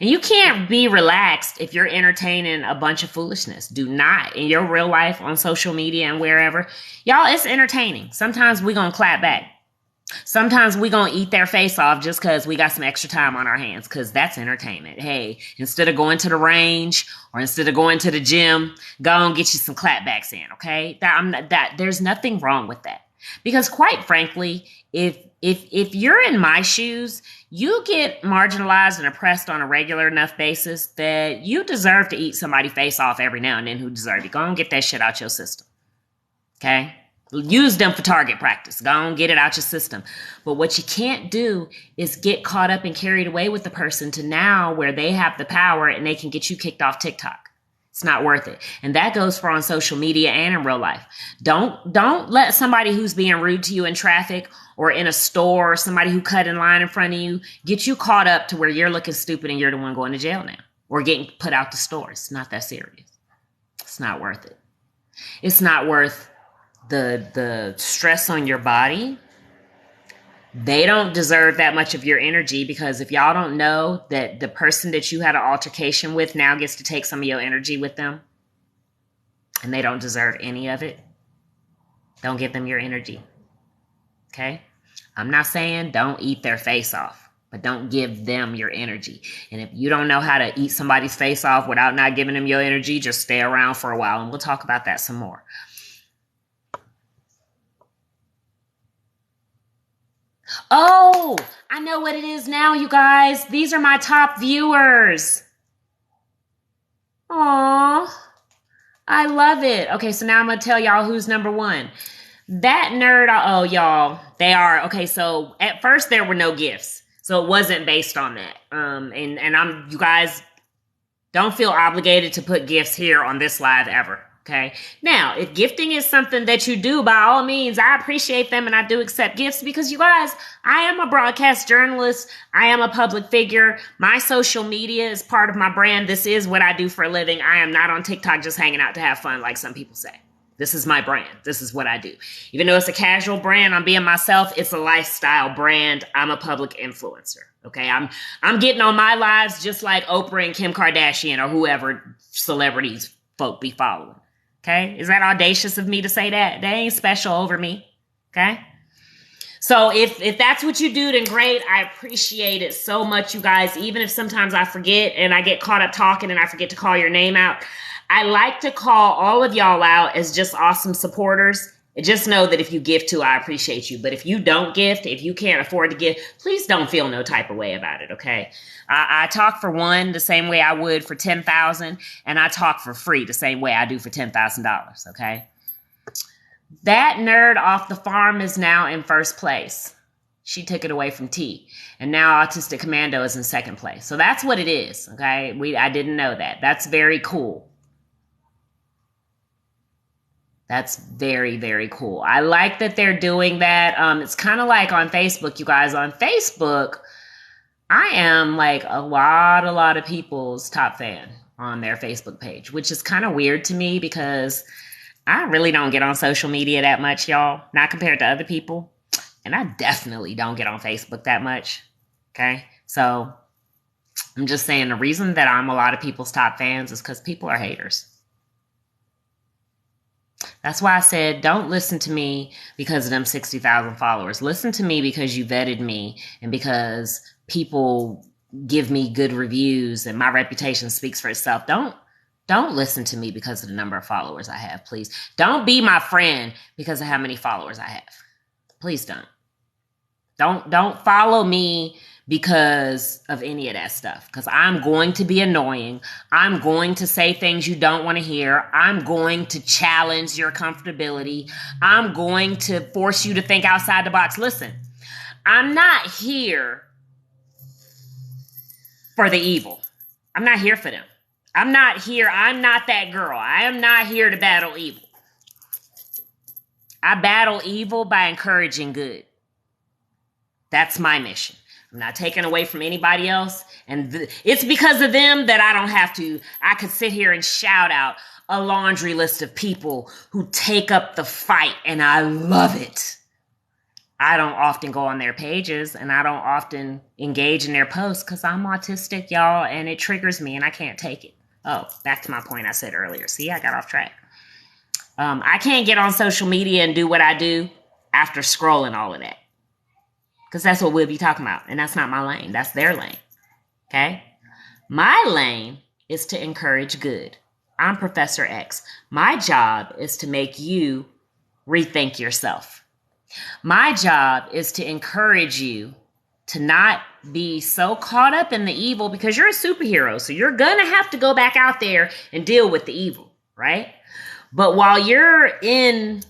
And you can't be relaxed if you're entertaining a bunch of foolishness. Do not, in your real life, on social media and wherever. Y'all, it's entertaining. Sometimes we're going to clap back. Sometimes we're going to eat their face off just because we got some extra time on our hands because that's entertainment. Hey, instead of going to the range or instead of going to the gym, go and get you some clapbacks in, okay? There's nothing wrong with that. Because quite frankly, if you're in my shoes, you get marginalized and oppressed on a regular enough basis that you deserve to eat somebody's face off every now and then who deserve it. Go and get that shit out your system. Okay? Use them for target practice. Go on, get it out your system. But what you can't do is get caught up and carried away with the person to now where they have the power and they can get you kicked off TikTok. It's not worth it. And that goes for on social media and in real life. Don't let somebody who's being rude to you in traffic or in a store or somebody who cut in line in front of you get you caught up to where you're looking stupid and you're the one going to jail now or getting put out the store. It's not that serious. It's not worth it. It's not worth the stress on your body. They don't deserve that much of your energy, because if y'all don't know that the person that you had an altercation with now gets to take some of your energy with them, and they don't deserve any of it, don't give them your energy. Okay? I'm not saying don't eat their face off, but don't give them your energy. And if you don't know how to eat somebody's face off without not giving them your energy, just stay around for a while, and we'll talk about that some more. Oh, I know what it is now, you guys. These are my top viewers. Aw, I love it. Okay, so now I'm going to tell y'all who's number one. That nerd, oh, y'all, they are. Okay, so at first there were no gifts. So it wasn't based on that. You guys don't feel obligated to put gifts here on this live ever. Okay. Now, if gifting is something that you do, by all means, I appreciate them and I do accept gifts, because you guys, I am a broadcast journalist. I am a public figure. My social media is part of my brand. This is what I do for a living. I am not on TikTok just hanging out to have fun like some people say. This is my brand. This is what I do. Even though it's a casual brand, I'm being myself. It's a lifestyle brand. I'm a public influencer. Okay. I'm getting on my lives just like Oprah and Kim Kardashian or whoever celebrities folk be following. Okay. Is that audacious of me to say that? They ain't special over me. Okay. So if that's what you do, then great. I appreciate it so much, you guys. Even if sometimes I forget and I get caught up talking and I forget to call your name out, I like to call all of y'all out as just awesome supporters. And just know that if you give too, I appreciate you. But if you don't gift, if you can't afford to give, please don't feel no type of way about it, okay? I talk for one the same way I would for 10,000, and I talk for free the same way I do for $10,000, okay? That nerd off the farm is now in first place. She took it away from T. And now Autistic Commando is in second place. So that's what it is, okay? I didn't know that. That's very cool. That's very, very cool. I like that they're doing that. It's kind of like on Facebook, you guys. On Facebook, I am like a lot of people's top fan on their Facebook page, which is kind of weird to me because I really don't get on social media that much, y'all. Not compared to other people. And I definitely don't get on Facebook that much. Okay. So I'm just saying the reason that I'm a lot of people's top fans is because people are haters. That's why I said, don't listen to me because of them 60,000 followers. Listen to me because you vetted me and because people give me good reviews and my reputation speaks for itself. Don't listen to me because of the number of followers I have, please. Don't be my friend because of how many followers I have. Please don't. Don't follow me because of any of that stuff, because I'm going to be annoying. I'm going to say things you don't want to hear. I'm going to challenge your comfortability. I'm going to force you to think outside the box. Listen, I'm not here for the evil. I'm not here for them. I'm not that girl. I am not here to battle evil. I battle evil by encouraging good. That's my mission. I'm not taking away from anybody else. And it's because of them that I don't have to. I could sit here and shout out a laundry list of people who take up the fight, and I love it. I don't often go on their pages, and I don't often engage in their posts because I'm autistic, y'all, and it triggers me, and I can't take it. Oh, back to my point I said earlier. See, I got off track. I can't get on social media and do what I do after scrolling all of that. Because that's what we'll be talking about. And that's not my lane. That's their lane. Okay? My lane is to encourage good. I'm Professor X. My job is to make you rethink yourself. My job is to encourage you to not be so caught up in the evil, because you're a superhero. So you're going to have to go back out there and deal with the evil, right? But while you're in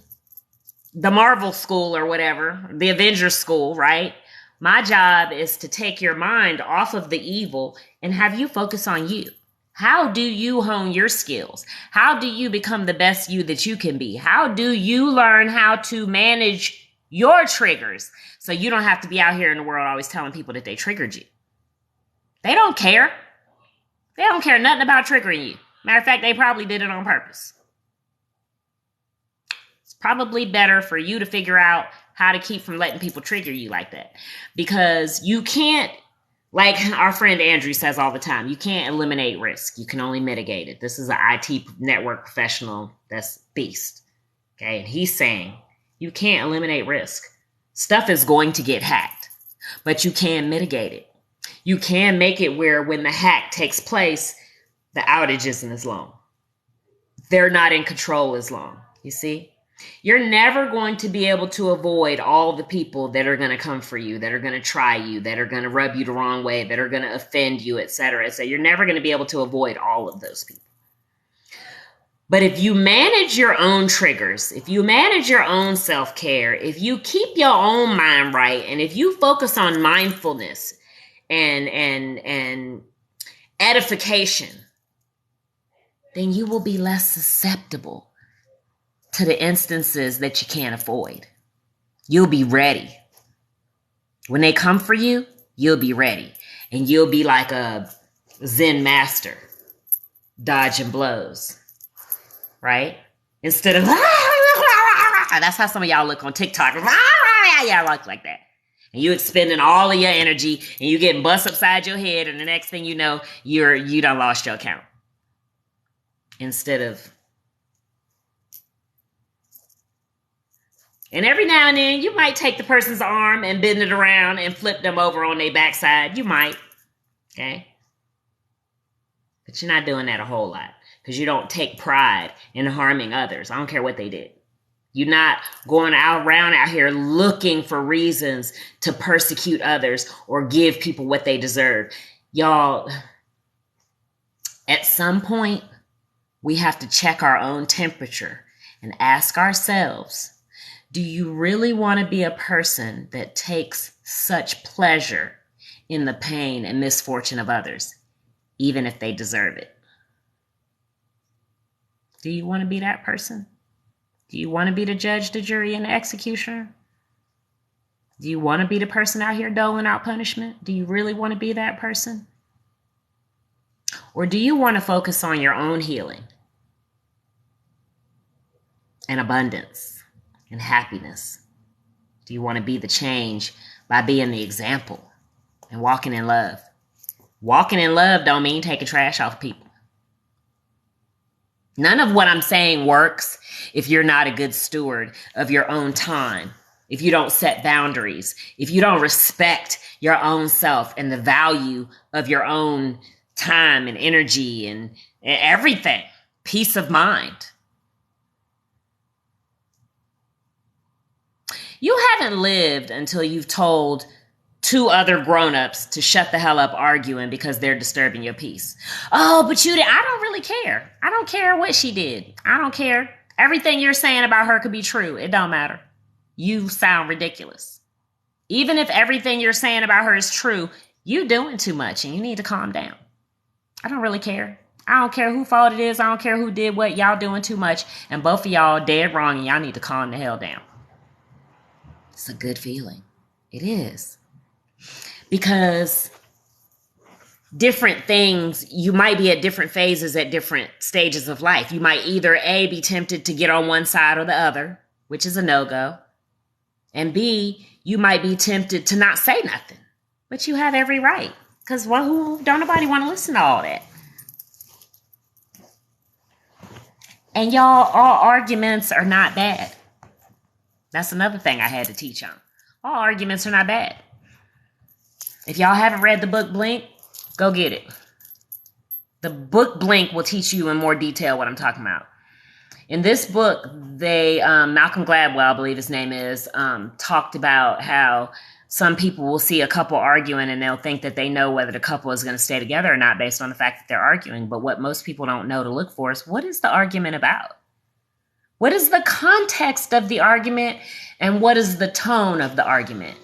the Marvel school or whatever, the Avengers school, right? My job is to take your mind off of the evil and have you focus on you. How do you hone your skills? How do you become the best you that you can be? How do you learn how to manage your triggers so you don't have to be out here in the world always telling people that they triggered you? They don't care. They don't care nothing about triggering you. Matter of fact, they probably did it on purpose. It's probably better for you to figure out how to keep from letting people trigger you like that. Because you can't, like our friend Andrew says all the time, you can't eliminate risk. You can only mitigate it. This is an IT network professional that's beast. Okay, and he's saying you can't eliminate risk. Stuff is going to get hacked, but you can mitigate it. You can make it where when the hack takes place, the outage isn't as long. They're not in control as long. You see? You're never going to be able to avoid all the people that are going to come for you, that are going to try you, that are going to rub you the wrong way, that are going to offend you, etc. So you're never going to be able to avoid all of those people. But if you manage your own triggers, if you manage your own self-care, if you keep your own mind right, and if you focus on mindfulness and edification, then you will be less susceptible to the instances that you can't avoid. You'll be ready. When they come for you, you'll be ready. And you'll be like a Zen master, dodging blows. Right? Instead of, that's how some of y'all look on TikTok. Y'all look like that. And you expending all of your energy and you getting bust upside your head, and the next thing you know, you done lost your count. Instead of, and every now and then you might take the person's arm and bend it around and flip them over on their backside. You might. Okay? But you're not doing that a whole lot because you don't take pride in harming others. I don't care what they did. You're not going around out here looking for reasons to persecute others or give people what they deserve. Y'all, at some point, we have to check our own temperature and ask ourselves, do you really want to be a person that takes such pleasure in the pain and misfortune of others, even if they deserve it? Do you want to be that person? Do you want to be the judge, the jury, and the executioner? Do you want to be the person out here doling out punishment? Do you really want to be that person? Or do you want to focus on your own healing and abundance and happiness? Do you want to be the change by being the example and walking in love? Walking in love don't mean taking trash off people. None of what I'm saying works if you're not a good steward of your own time, if you don't set boundaries, if you don't respect your own self and the value of your own time and energy and everything, peace of mind. You haven't lived until you've told two other grown-ups to shut the hell up arguing because they're disturbing your peace. Oh, but you did. I don't really care. I don't care what she did. I don't care. Everything you're saying about her could be true. It don't matter. You sound ridiculous. Even if everything you're saying about her is true, you doing too much and you need to calm down. I don't really care. I don't care who fault it is. I don't care who did what. Y'all doing too much. And both of y'all dead wrong and y'all need to calm the hell down. It's a good feeling. It is. Because different things, you might be at different phases at different stages of life. You might either A, be tempted to get on one side or the other, which is a no-go. And B, you might be tempted to not say nothing. But you have every right. Because don't nobody want to listen to all that. And y'all, all arguments are not bad. That's another thing I had to teach on. All arguments are not bad. If y'all haven't read the book Blink, go get it. The book Blink will teach you in more detail what I'm talking about. In this book, Malcolm Gladwell, I believe his name is, talked about how some people will see a couple arguing and they'll think that they know whether the couple is going to stay together or not based on the fact that they're arguing. But what most people don't know to look for is, what is the argument about? What is the context of the argument? And what is the tone of the argument?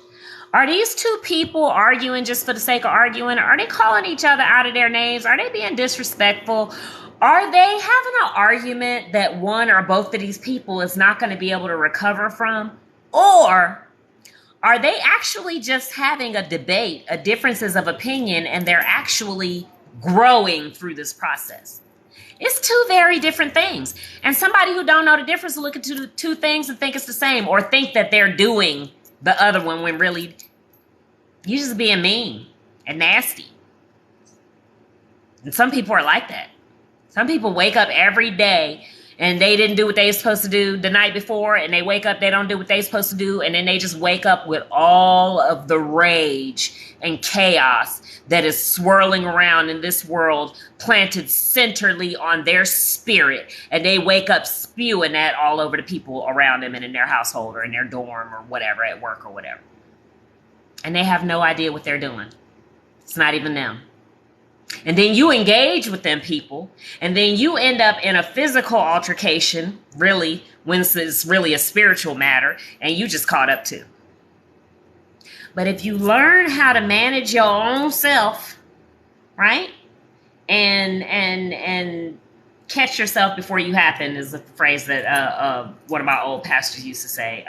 Are these two people arguing just for the sake of arguing? Are they calling each other out of their names? Are they being disrespectful? Are they having an argument that one or both of these people is not going to be able to recover from? Or are they actually just having a debate, a differences of opinion, and they're actually growing through this process? It's two very different things. And somebody who don't know the difference will look at two things and think it's the same, or think that they're doing the other one when really you're just being mean and nasty. And some people are like that. Some people wake up every day and they didn't do what they were supposed to do the night before, and they wake up, they don't do what they're supposed to do, and then they just wake up with all of the rage and chaos that is swirling around in this world, planted centrally on their spirit, and they wake up spewing that all over the people around them and in their household or in their dorm or whatever, at work or whatever. And they have no idea what they're doing. It's not even them. And then you engage with them people, and then you end up in a physical altercation, really, when it's really a spiritual matter, and you just caught up too. But if you learn how to manage your own self, right, and catch yourself before you happen, is the phrase that one of my old pastors used to say.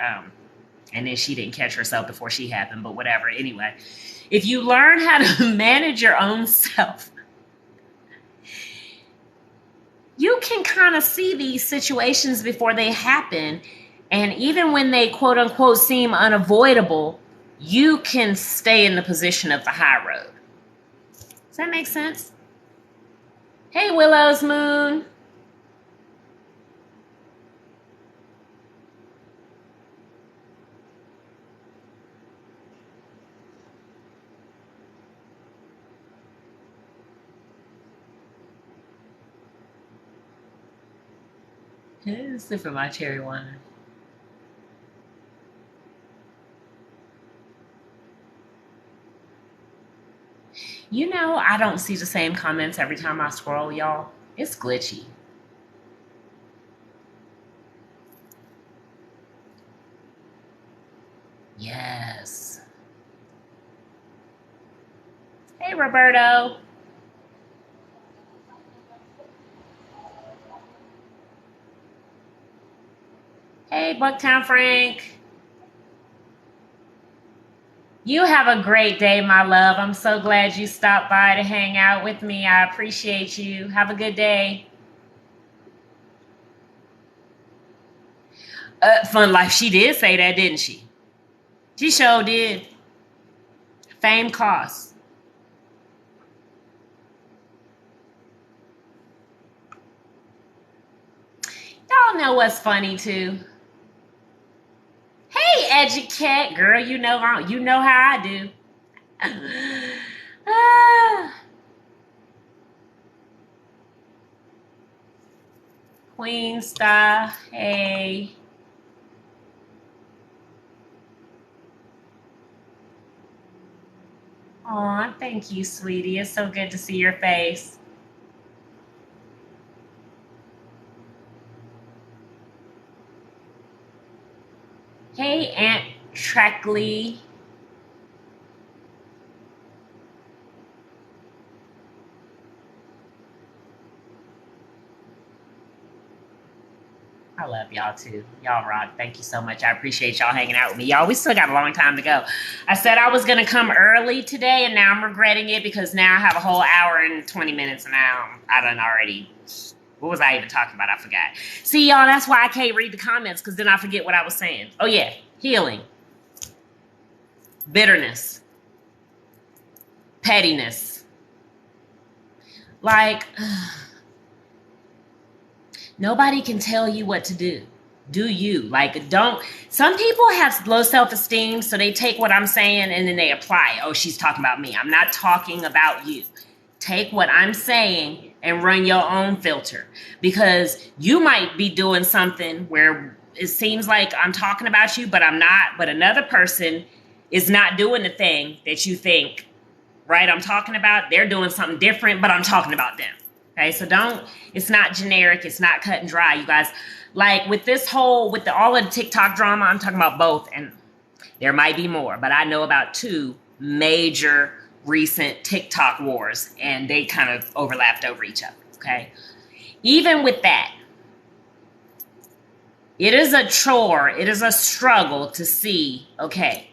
And then she didn't catch herself before she happened, but whatever. Anyway, if you learn how to manage your own self, you can kind of see these situations before they happen. And even when they, quote unquote, seem unavoidable, you can stay in the position of the high road. Does that make sense? Hey, Willow's Moon. Sipping my cherry wine. You know, I don't see the same comments every time I scroll, y'all. It's glitchy. Yes. Hey, Roberto. Hey, Bucktown Frank. You have a great day, my love. I'm so glad you stopped by to hang out with me. I appreciate you. Have a good day. Fun life. She did say that, didn't she? She sure did. Fame costs. Y'all know what's funny too? Hey, educate, girl, you know how I do. Queen Star, hey. Aw, thank you, sweetie. It's so good to see your face. Hey, Aunt Trackley. I love y'all too. Y'all rock. Thank you so much. I appreciate y'all hanging out with me. Y'all, we still got a long time to go. I said I was going to come early today, and now I'm regretting it because now I have a whole hour and 20 minutes, and now I done already... What was I even talking about? I forgot. See, y'all, that's why I can't read the comments, because then I forget what I was saying. Oh, yeah. Healing. Bitterness. Pettiness. Like, nobody can tell you what to do. Do you? Like, don't. Some people have low self-esteem, so they take what I'm saying and then they apply it. Oh, she's talking about me. I'm not talking about you. Take what I'm saying and run your own filter, because you might be doing something where it seems like I'm talking about you, but I'm not. But another person is not doing the thing that you think, right, I'm talking about. They're doing something different, but I'm talking about them. Okay, so don't, it's not generic. It's not cut and dry, you guys. Like with this whole, with all of the TikTok drama, I'm talking about both, and there might be more, but I know about two major recent TikTok wars, and they kind of overlapped over each other, okay? Even with that, it is a chore, it is a struggle to see, okay,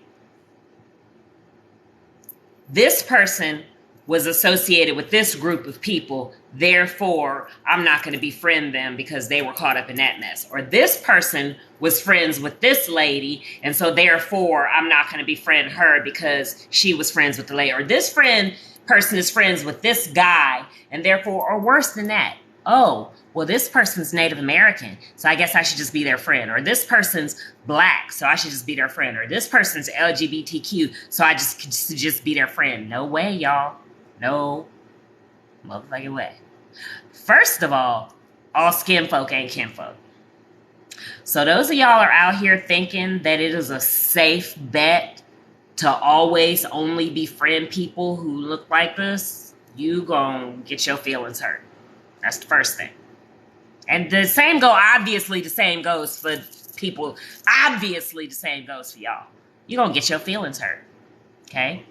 this person was associated with this group of people, therefore I'm not going to befriend them because they were caught up in that mess. Or this person was friends with this lady, and so therefore I'm not going to befriend her because she was friends with the lady. Or this person is friends with this guy, and therefore, or worse than that, oh, well, this person's Native American, so I guess I should just be their friend. Or this person's black, so I should just be their friend. Or this person's LGBTQ, so I just be their friend. No way, y'all. No motherfucking way. First of all skin folk ain't kinfolk. So those of y'all are out here thinking that it is a safe bet to always only befriend people who look like this, you gonna get your feelings hurt. That's the first thing. And the same goes for people. Obviously the same goes for y'all. You're gonna get your feelings hurt. Okay?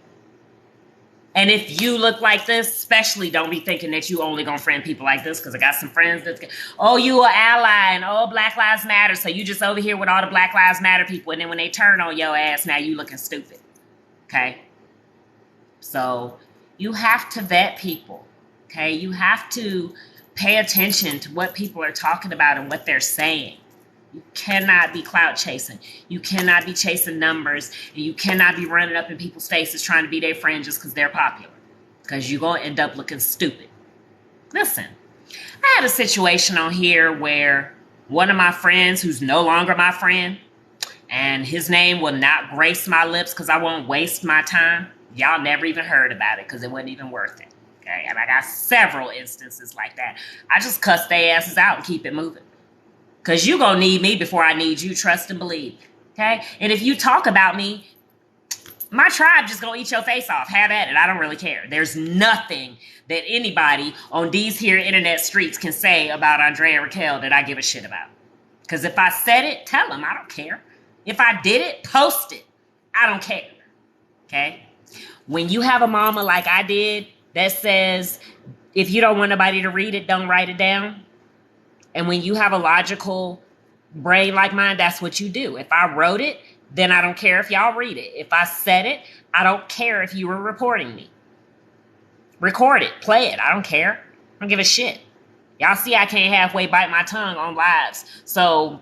And if you look like this, especially don't be thinking that you only gonna friend people like this, because I got some friends that, oh, you an ally, and oh, Black Lives Matter, so you just over here with all the Black Lives Matter people, and then when they turn on your ass, now you looking stupid. Okay? So you have to vet people. Okay? You have to pay attention to what people are talking about and what they're saying. You cannot be clout chasing. You cannot be chasing numbers. And you cannot be running up in people's faces trying to be their friend just because they're popular. Because you're going to end up looking stupid. Listen, I had a situation on here where one of my friends, who's no longer my friend, and his name will not grace my lips because I won't waste my time. Y'all never even heard about it because it wasn't even worth it. Okay? And I got several instances like that. I just cuss their asses out and keep it moving. Because you're going to need me before I need you, trust and believe. Okay? And if you talk about me, my tribe just going to eat your face off. Have at it. I don't really care. There's nothing that anybody on these here internet streets can say about Andrea Raquel that I give a shit about. Because if I said it, tell them I don't care. If I did it, post it. I don't care. Okay? When you have a mama like I did that says, if you don't want nobody to read it, don't write it down. And when you have a logical brain like mine, that's what you do. If I wrote it, then I don't care if y'all read it. If I said it, I don't care if you were reporting me. Record it. Play it. I don't care. I don't give a shit. Y'all see I can't halfway bite my tongue on lives. So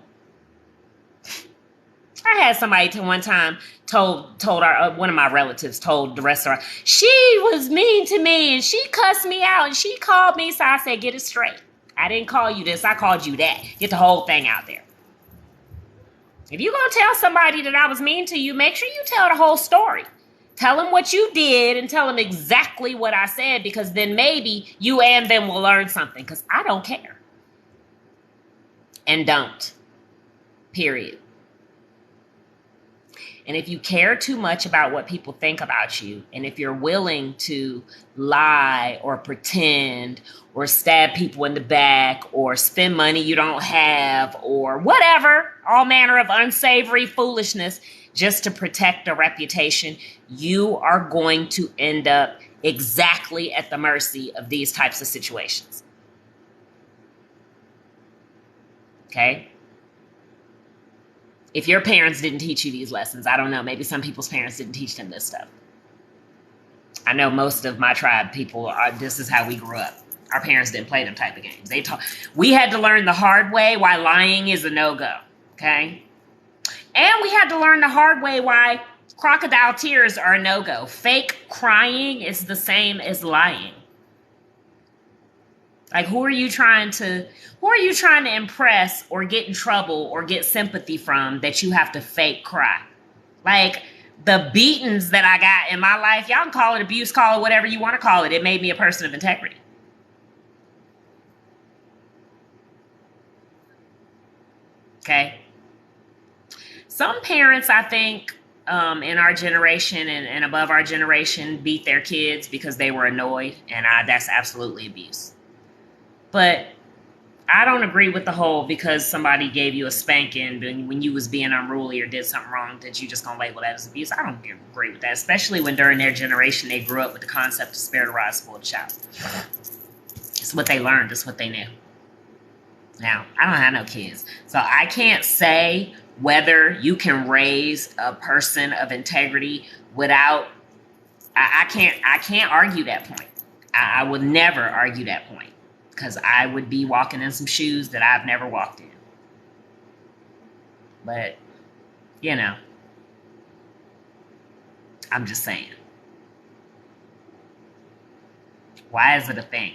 I had somebody one time told one of my relatives told the restaurant, she was mean to me and she cussed me out and she called me. So I said, get it straight. I didn't call you this. I called you that. Get the whole thing out there. If you're going to tell somebody that I was mean to you, make sure you tell the whole story. Tell them what you did and tell them exactly what I said, because then maybe you and them will learn something, because I don't care. And don't. Period. And if you care too much about what people think about you, and if you're willing to lie or pretend or stab people in the back or spend money you don't have or whatever, all manner of unsavory foolishness just to protect a reputation, you are going to end up exactly at the mercy of these types of situations. Okay? If your parents didn't teach you these lessons, I don't know. Maybe some people's parents didn't teach them this stuff. I know most of my tribe people this is how we grew up. Our parents didn't play them type of games. We had to learn the hard way why lying is a no-go. Okay? And we had to learn the hard way why crocodile tears are a no-go. Fake crying is the same as lying. Like, who are you trying to impress or get in trouble or get sympathy from that you have to fake cry? Like, the beatings that I got in my life, y'all can call it abuse, call it whatever you want to call it. It made me a person of integrity. Okay? Some parents, I think, in our generation and above our generation beat their kids because they were annoyed, and that's absolutely abuse. But I don't agree with the whole because somebody gave you a spanking when you was being unruly or did something wrong that you just gonna label that as abuse. I don't agree with that, especially when during their generation they grew up with the concept of spare the rod, spoil the child. It's what they learned. It's what they knew. Now, I don't have no kids, so I can't say whether you can raise a person of integrity without. I can't argue that point. I would never argue that point because I would be walking in some shoes that I've never walked in. But you know, I'm just saying. Why is it a thing?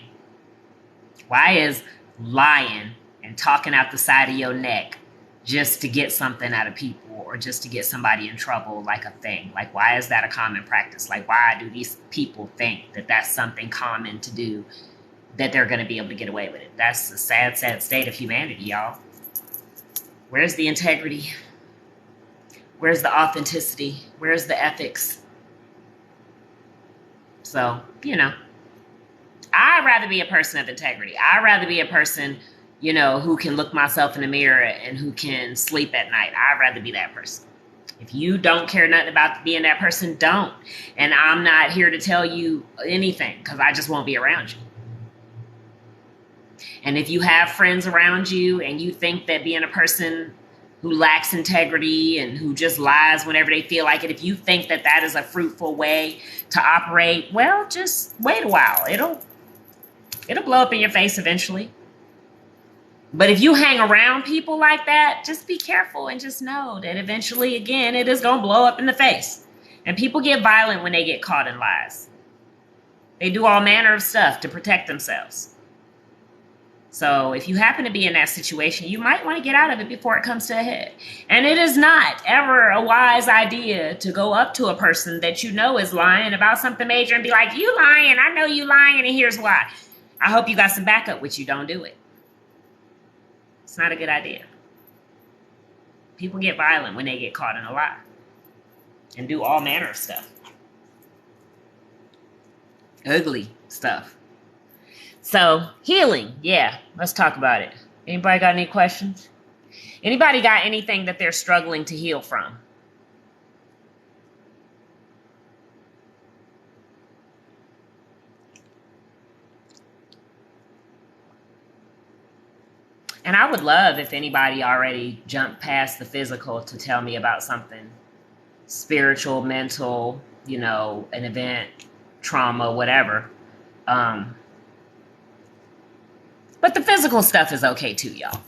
Why is lying and talking out the side of your neck just to get something out of people or just to get somebody in trouble like a thing? Like, why is that a common practice? Like, why do these people think that that's something common to do, that they're going to be able to get away with it? That's a sad, sad state of humanity, y'all. Where's the integrity? Where's the authenticity? Where's the ethics? So, you know, I'd rather be a person of integrity. I'd rather be a person, you know, who can look myself in the mirror and who can sleep at night. I'd rather be that person. If you don't care nothing about being that person, don't. And I'm not here to tell you anything because I just won't be around you. And if you have friends around you and you think that being a person who lacks integrity and who just lies whenever they feel like it, if you think that that is a fruitful way to operate, well, just wait a while. It'll blow up in your face eventually. But if you hang around people like that, just be careful and just know that eventually, again, it is going to blow up in the face. And people get violent when they get caught in lies. They do all manner of stuff to protect themselves. So if you happen to be in that situation, you might want to get out of it before it comes to a head. And it is not ever a wise idea to go up to a person that you know is lying about something major and be like, you lying, I know you lying, and here's why. I hope you got some backup with you. Don't do it. It's not a good idea. People get violent when they get caught in a lie and do all manner of stuff. Ugly stuff. So, healing. Yeah, let's talk about it. Anybody got any questions? Anybody got anything that they're struggling to heal from? And I would love if anybody already jumped past the physical to tell me about something spiritual, mental, you know, an event, trauma, whatever. But the physical stuff is okay too, y'all.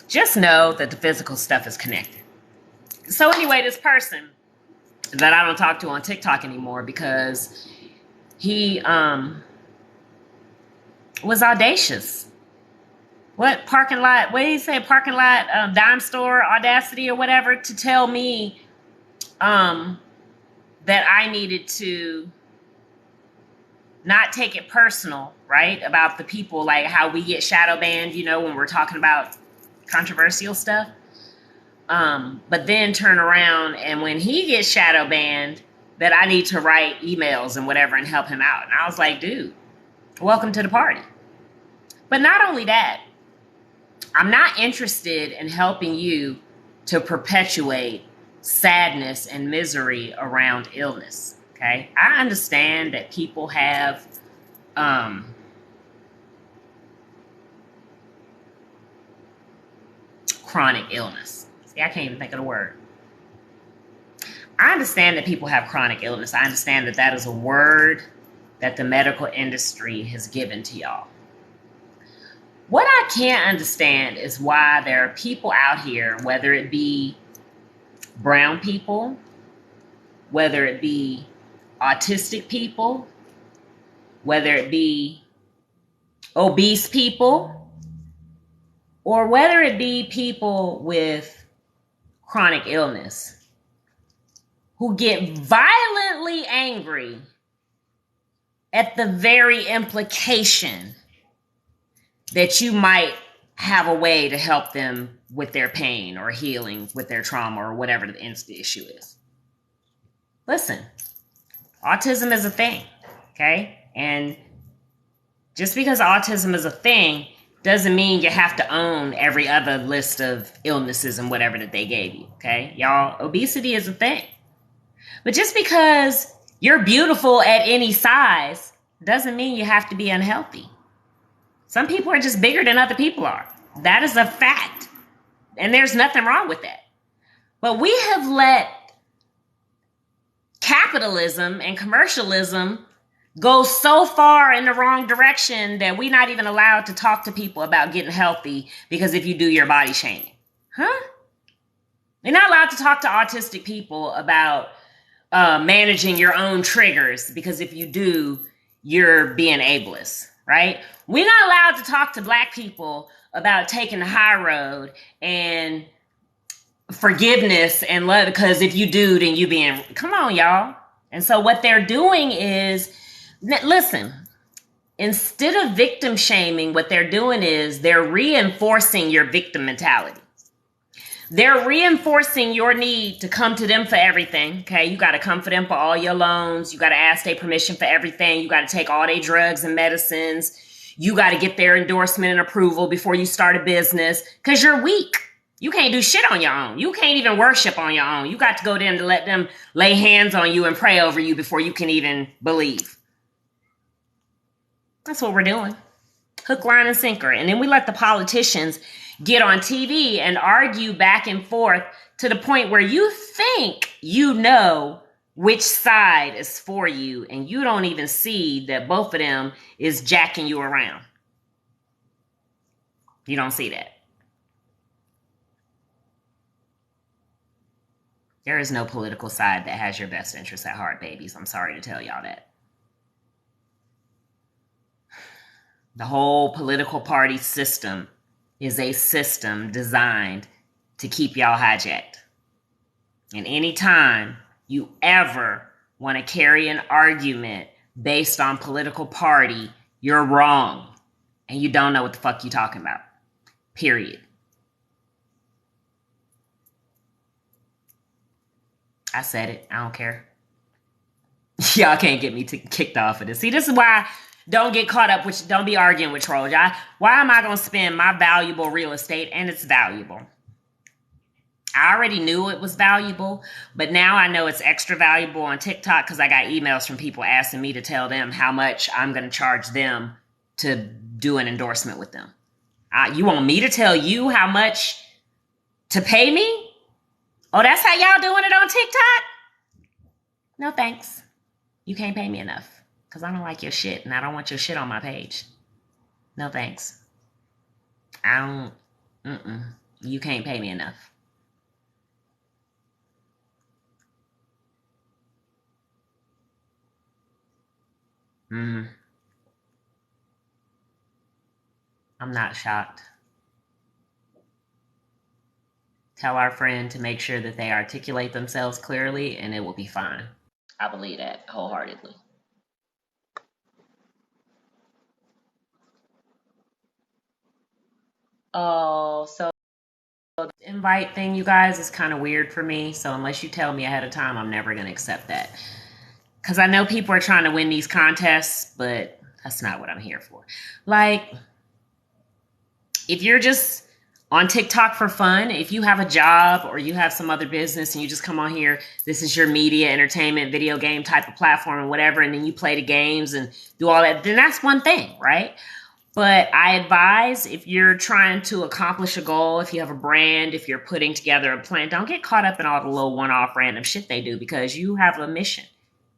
Just know that the physical stuff is connected. So anyway, this person that I don't talk to on TikTok anymore because he was audacious. What parking lot? What did he say? Parking lot, dime store, audacity or whatever, to tell me that I needed to not take it personal, right? About the people, like how we get shadow banned, you know, when we're talking about controversial stuff. But then turn around and when he gets shadow banned, that I need to write emails and whatever and help him out. And I was like, dude, welcome to the party. But not only that, I'm not interested in helping you to perpetuate sadness and misery around illness. Okay? I understand that people have chronic illness. See, I can't even think of the word. I understand that people have chronic illness. I understand that that is a word that the medical industry has given to y'all. What I can't understand is why there are people out here, whether it be brown people, whether it be autistic people, whether it be obese people, or whether it be people with chronic illness, who get violently angry at the very implication that you might have a way to help them with their pain or healing with their trauma or whatever the issue is. Listen, autism is a thing, okay? And just because autism is a thing doesn't mean you have to own every other list of illnesses and whatever that they gave you. Okay, y'all, obesity is a thing. But just because you're beautiful at any size doesn't mean you have to be unhealthy. Some people are just bigger than other people are. That is a fact. And there's nothing wrong with that. But we have let capitalism and commercialism go so far in the wrong direction that we're not even allowed to talk to people about getting healthy, because if you do, you're body shaming. Huh? You're not allowed to talk to autistic people about managing your own triggers, because if you do, you're being ableist, right? We're not allowed to talk to Black people about taking the high road and forgiveness and love, because if you do, then you being, come on, y'all. And so what they're doing is, listen, instead of victim shaming, what they're doing is they're reinforcing your victim mentality. They're reinforcing your need to come to them for everything. Okay, you got to come for them for all your loans. You got to ask their permission for everything. You got to take all their drugs and medicines. You got to get their endorsement and approval before you start a business, because you're weak. You can't do shit on your own. You can't even worship on your own. You got to go there to let them lay hands on you and pray over you before you can even believe. That's what we're doing. Hook, line, and sinker. And then we let the politicians get on TV and argue back and forth to the point where you think you know which side is for you, and you don't even see that both of them is jacking you around. You don't see that. There is no political side that has your best interests at heart, babies. I'm sorry to tell y'all that. The whole political party system is a system designed to keep y'all hijacked. And anytime you ever want to carry an argument based on political party, you're wrong. And you don't know what the fuck you're talking about. Period. I said it. I don't care. Y'all can't get me kicked off of this. See, this is why don't get caught up with, don't be arguing with trolls. Why am I going to spend my valuable real estate? And it's valuable. I already knew it was valuable, but now I know it's extra valuable on TikTok because I got emails from people asking me to tell them how much I'm going to charge them to do an endorsement with them. You want me to tell you how much to pay me? Oh, that's how y'all doing it on TikTok? No, thanks. You can't pay me enough because I don't like your shit and I don't want your shit on my page. No, thanks. You can't pay me enough. I'm not shocked. Tell our friend to make sure that they articulate themselves clearly and it will be fine. I believe that wholeheartedly. Oh, so the invite thing, you guys, is kind of weird for me. So unless you tell me ahead of time, I'm never going to accept that. Because I know people are trying to win these contests, but that's not what I'm here for. Like, if you're just on TikTok for fun, if you have a job or you have some other business and you just come on here, this is your media, entertainment, video game type of platform and whatever, and then you play the games and do all that, then that's one thing, right? But I advise, if you're trying to accomplish a goal, if you have a brand, if you're putting together a plan, don't get caught up in all the little one-off random shit they do, because you have a mission.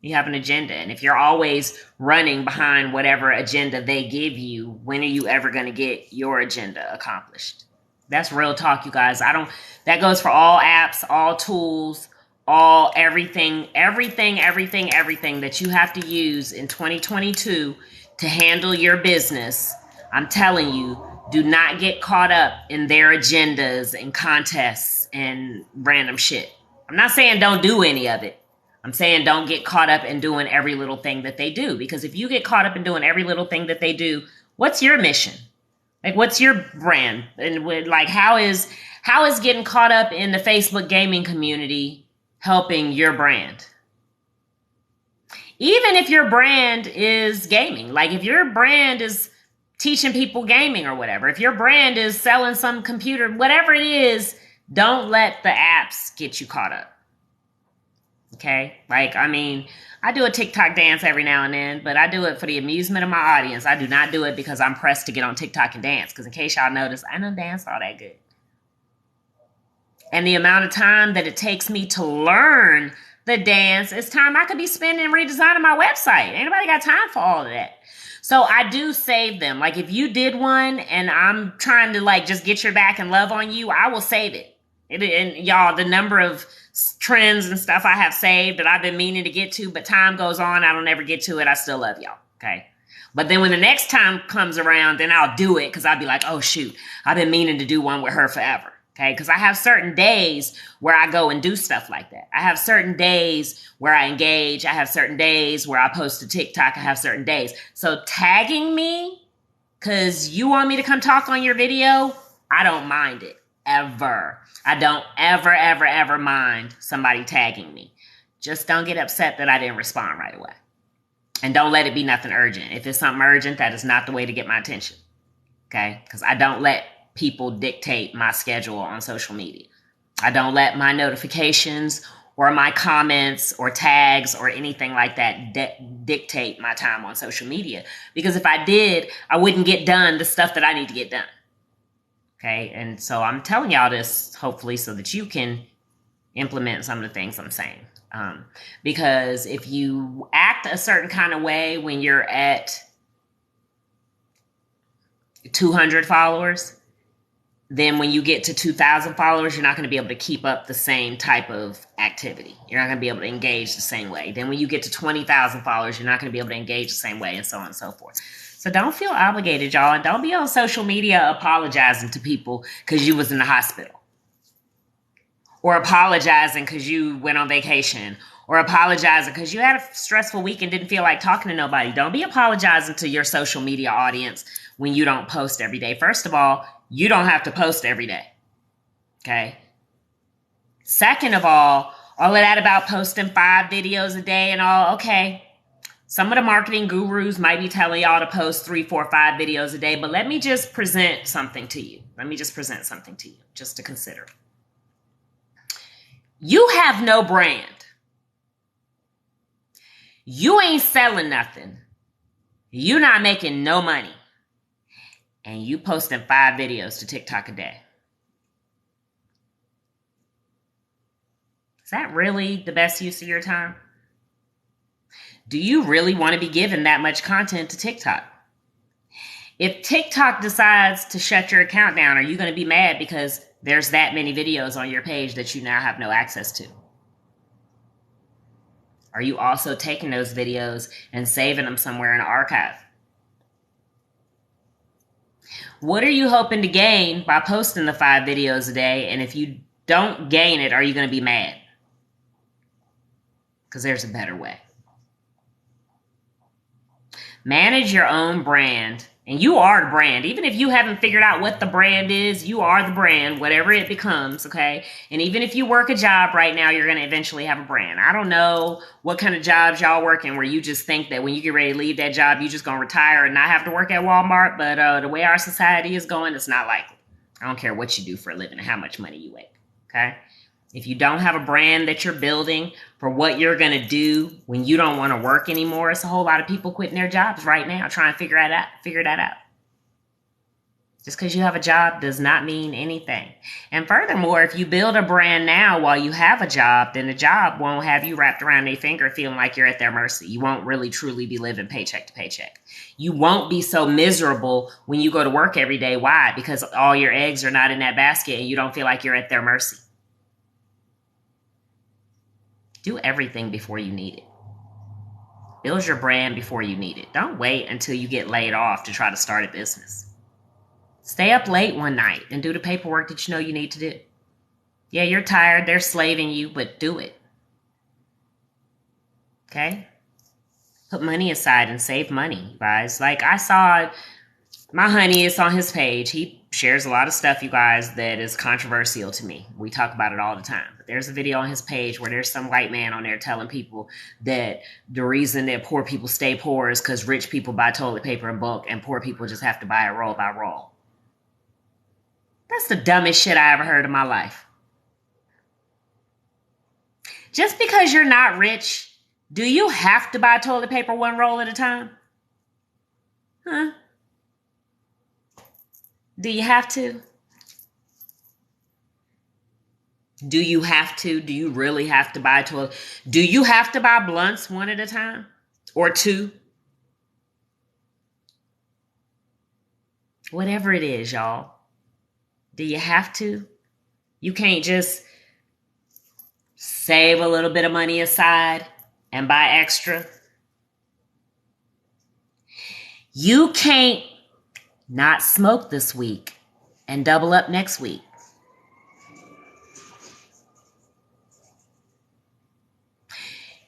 You have an agenda. And if you're always running behind whatever agenda they give you, when are you ever going to get your agenda accomplished? That's real talk, you guys. That goes for all apps, all tools, everything that you have to use in 2022 to handle your business. I'm telling you, do not get caught up in their agendas and contests and random shit. I'm not saying don't do any of it. I'm saying don't get caught up in doing every little thing that they do. Because if you get caught up in doing every little thing that they do, what's your mission? Like, what's your brand? And like, how is getting caught up in the Facebook gaming community helping your brand? Even if your brand is gaming, like if your brand is teaching people gaming or whatever. If your brand is selling some computer, whatever it is, don't let the apps get you caught up. Okay? Like, I mean, I do a TikTok dance every now and then, but I do it for the amusement of my audience. I do not do it because I'm pressed to get on TikTok and dance. Because in case y'all notice, I don't dance all that good. And the amount of time that it takes me to learn the dance is time I could be spending redesigning my website. Ain't nobody got time for all of that. So I do save them. Like if you did one and I'm trying to like just get your back and love on you, I will save it. And y'all, the number of trends and stuff I have saved that I've been meaning to get to, but time goes on, I don't ever get to it. I still love y'all. Okay. But then when the next time comes around, then I'll do it because I'll be like, oh shoot, I've been meaning to do one with her forever. Okay, because I have certain days where I go and do stuff like that. I have certain days where I engage. I have certain days where I post to TikTok. I have certain days. So tagging me because you want me to come talk on your video, I don't mind it, ever. I don't ever mind somebody tagging me. Just don't get upset that I didn't respond right away. And don't let it be nothing urgent. If it's something urgent, that is not the way to get my attention. Okay, because I don't let people dictate my schedule on social media. I don't let my notifications or my comments or tags or anything like that dictate my time on social media. Because if I did, I wouldn't get done the stuff that I need to get done. Okay. And so I'm telling y'all this hopefully so that you can implement some of the things I'm saying. Because if you act a certain kind of way when you're at 200 followers, then when you get to 2,000 followers, you're not going to be able to keep up the same type of activity. You're not going to be able to engage the same way. Then when you get to 20,000 followers, you're not going to be able to engage the same way, and so on and so forth. So don't feel obligated, y'all. And don't be on social media apologizing to people because you was in the hospital. Or apologizing because you went on vacation. Or apologizing because you had a stressful week and didn't feel like talking to nobody. Don't be apologizing to your social media audience when you don't post every day. First of all, you don't have to post every day. Okay. Second of all of that about posting 5 videos a day and all, okay. Some of the marketing gurus might be telling y'all to post 3, 4, 5 videos a day, but let me just present something to you. Just to consider. You have no brand. You ain't selling nothing. You're not making no money. And you posting 5 videos to TikTok a day. Is that really the best use of your time? Do you really want to be giving that much content to TikTok? If TikTok decides to shut your account down, are you going to be mad because there's that many videos on your page that you now have no access to? Are you also taking those videos and saving them somewhere in an archive? What are you hoping to gain by posting the 5 videos a day? And if you don't gain it, are you going to be mad? Because there's a better way. Manage your own brand. And you are the brand. Even if you haven't figured out what the brand is, you are the brand, whatever it becomes, okay? And even if you work a job right now, you're going to eventually have a brand. I don't know what kind of jobs y'all working where you just think that when you get ready to leave that job, you're just going to retire and not have to work at Walmart. But the way our society is going, it's not likely. I don't care what you do for a living and how much money you make, okay? If you don't have a brand that you're building for what you're going to do when you don't want to work anymore, it's a whole lot of people quitting their jobs right now trying to figure that out. Just because you have a job does not mean anything. And furthermore, if you build a brand now while you have a job, then the job won't have you wrapped around their finger feeling like you're at their mercy. You won't really truly be living paycheck to paycheck. You won't be so miserable when you go to work every day. Why? Because all your eggs are not in that basket and you don't feel like you're at their mercy. Do everything before you need it. Build your brand before you need it. Don't wait until you get laid off to try to start a business. Stay up late one night and do the paperwork that you know you need to do. Yeah, you're tired. They're slaving you, but do it. Okay? Put money aside and save money, guys. Like I saw My honey is on his page. He shares a lot of stuff, you guys, that is controversial to me. We talk about it all the time. But there's a video on his page where there's some white man on there telling people that the reason that poor people stay poor is because rich people buy toilet paper in bulk and poor people just have to buy it roll by roll. That's the dumbest shit I ever heard in my life. Just because you're not rich, do you have to buy toilet paper one roll at a time? Huh? Do you have to? Do you have to? Do you really have to buy toilet? Do you have to buy blunts one at a time? Or two? Whatever it is, y'all. Do you have to? You can't just save a little bit of money aside and buy extra. You can't not smoke this week and double up next week.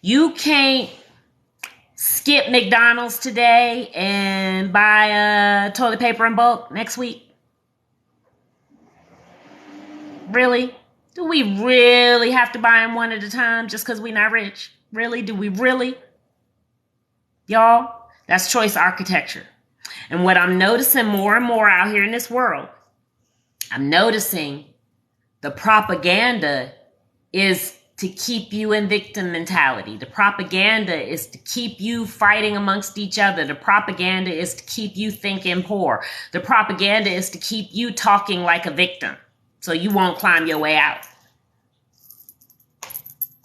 You can't skip McDonald's today and buy toilet paper in bulk next week. Really? Do we really have to buy them one at a time just because we're not rich? Really? Do we really? Y'all, that's choice architecture. And what I'm noticing more and more out here in this world, I'm noticing the propaganda is to keep you in victim mentality. The propaganda is to keep you fighting amongst each other. The propaganda is to keep you thinking poor. The propaganda is to keep you talking like a victim so you won't climb your way out.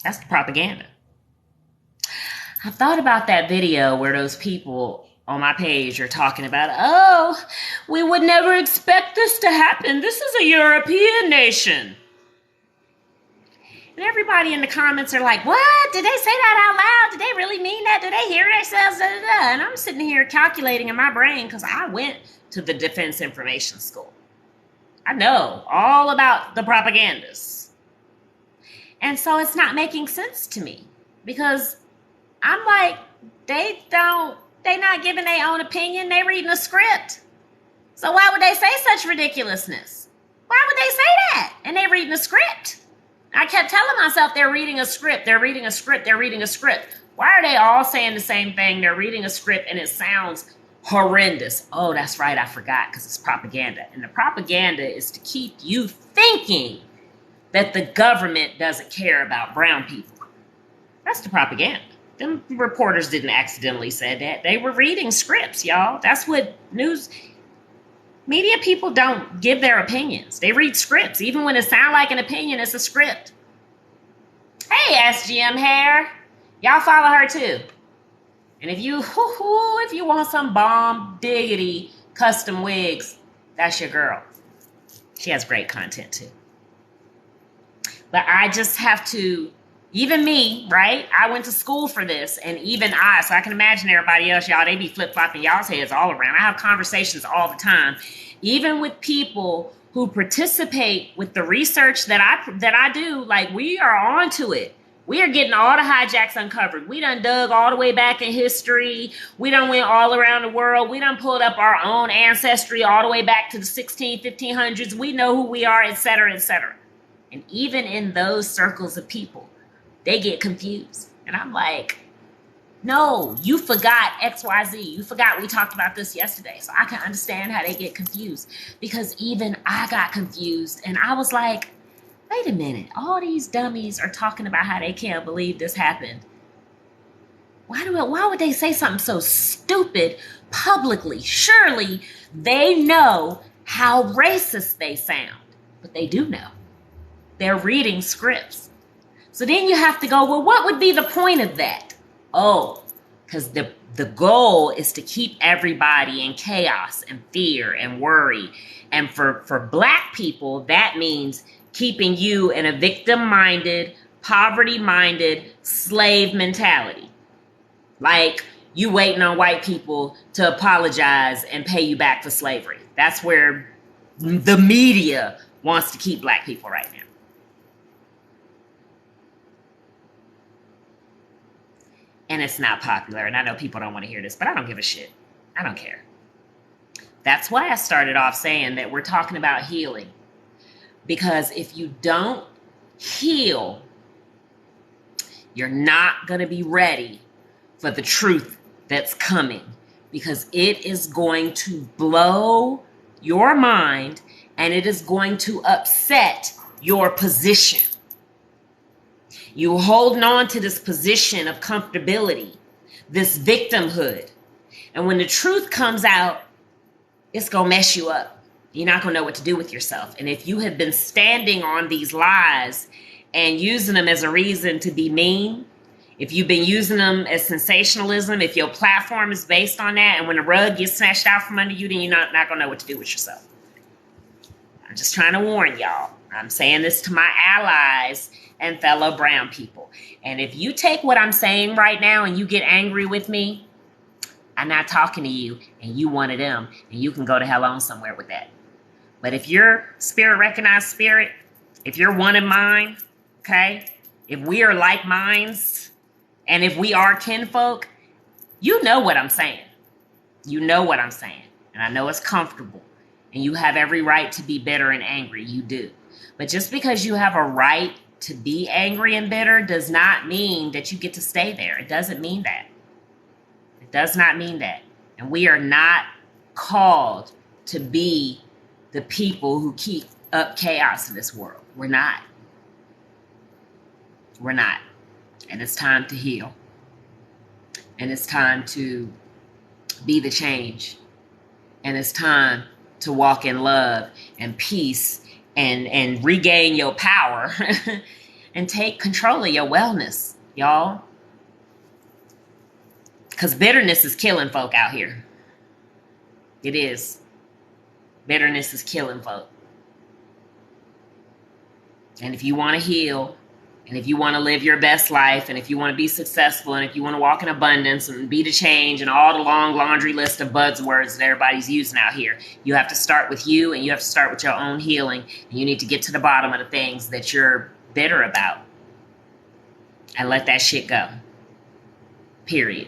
That's the propaganda. I thought about that video where those people on my page are talking about, oh, we would never expect this to happen. This is a European nation. And everybody in the comments are like, what? Did they say that out loud? Did they really mean that? Did they hear themselves? Da, da, da. And I'm sitting here calculating in my brain because I went to the Defense Information School. I know all about the propagandas. And so it's not making sense to me because I'm like, they not giving their own opinion. They reading a script. So why would they say such ridiculousness? Why would they say that? And they reading a script. I kept telling myself they're reading a script. They're reading a script. They're reading a script. Why are they all saying the same thing? They're reading a script and it sounds horrendous. Oh, that's right. I forgot because it's propaganda. And the propaganda is to keep you thinking that the government doesn't care about brown people. That's the propaganda. Them reporters didn't accidentally say that. They were reading scripts, y'all. That's what news media people don't give their opinions. They read scripts. Even when it sounds like an opinion, it's a script. Hey, SGM Hair. Y'all follow her too. And if you want some bomb diggity custom wigs, that's your girl. She has great content too. But I just have to, even me, right? I went to school for this, and even so I can imagine everybody else, y'all, they be flip-flopping y'all's heads all around. I have conversations all the time, even with people who participate with the research that I do. Like, we are onto it. We are getting all the hijacks uncovered. We done dug all the way back in history. We done went all around the world. We done pulled up our own ancestry all the way back to the 1500s. We know who we are, et cetera, et cetera. And even in those circles of people, they get confused. And I'm like, no, you forgot XYZ. You forgot we talked about this yesterday. So I can understand how they get confused. Because even I got confused. And I was like, wait a minute. All these dummies are talking about how they can't believe this happened. Why would they say something so stupid publicly? Surely they know how racist they sound. But they do know. They're reading scripts. So then you have to go, well, what would be the point of that? Oh, because the goal is to keep everybody in chaos and fear and worry. And for Black people, that means keeping you in a victim-minded, poverty-minded, slave mentality. Like you waiting on white people to apologize and pay you back for slavery. That's where the media wants to keep Black people right now. And it's not popular. And I know people don't want to hear this, but I don't give a shit. I don't care. That's why I started off saying that we're talking about healing. Because if you don't heal, you're not going to be ready for the truth that's coming. Because it is going to blow your mind and it is going to upset your position. You're holding on to this position of comfortability, this victimhood. And when the truth comes out, it's going to mess you up. You're not going to know what to do with yourself. And if you have been standing on these lies and using them as a reason to be mean, if you've been using them as sensationalism, if your platform is based on that, and when the rug gets snatched out from under you, then you're not going to know what to do with yourself. I'm just trying to warn y'all. I'm saying this to my allies and fellow brown people. And if you take what I'm saying right now and you get angry with me, I'm not talking to you and you one of them, and you can go to hell on somewhere with that. But if you're spirit recognized spirit, if you're one of mine, okay, if we are like minds, and if we are kinfolk, you know what I'm saying. You know what I'm saying. And I know it's comfortable. And you have every right to be bitter and angry. You do. But just because you have a right to be angry and bitter does not mean that you get to stay there. It doesn't mean that. It does not mean that. And we are not called to be the people who keep up chaos in this world. We're not. We're not. And it's time to heal. And it's time to be the change. And it's time to walk in love and peace and regain your power and take control of your wellness, y'all. Because bitterness is killing folk out here. It is. Bitterness is killing folk. And if you want to heal, and if you want to live your best life, and if you want to be successful, and if you want to walk in abundance and be the change and all the long laundry list of buzzwords that everybody's using out here, you have to start with you, and you have to start with your own healing. And you need to get to the bottom of the things that you're bitter about and let that shit go. Period.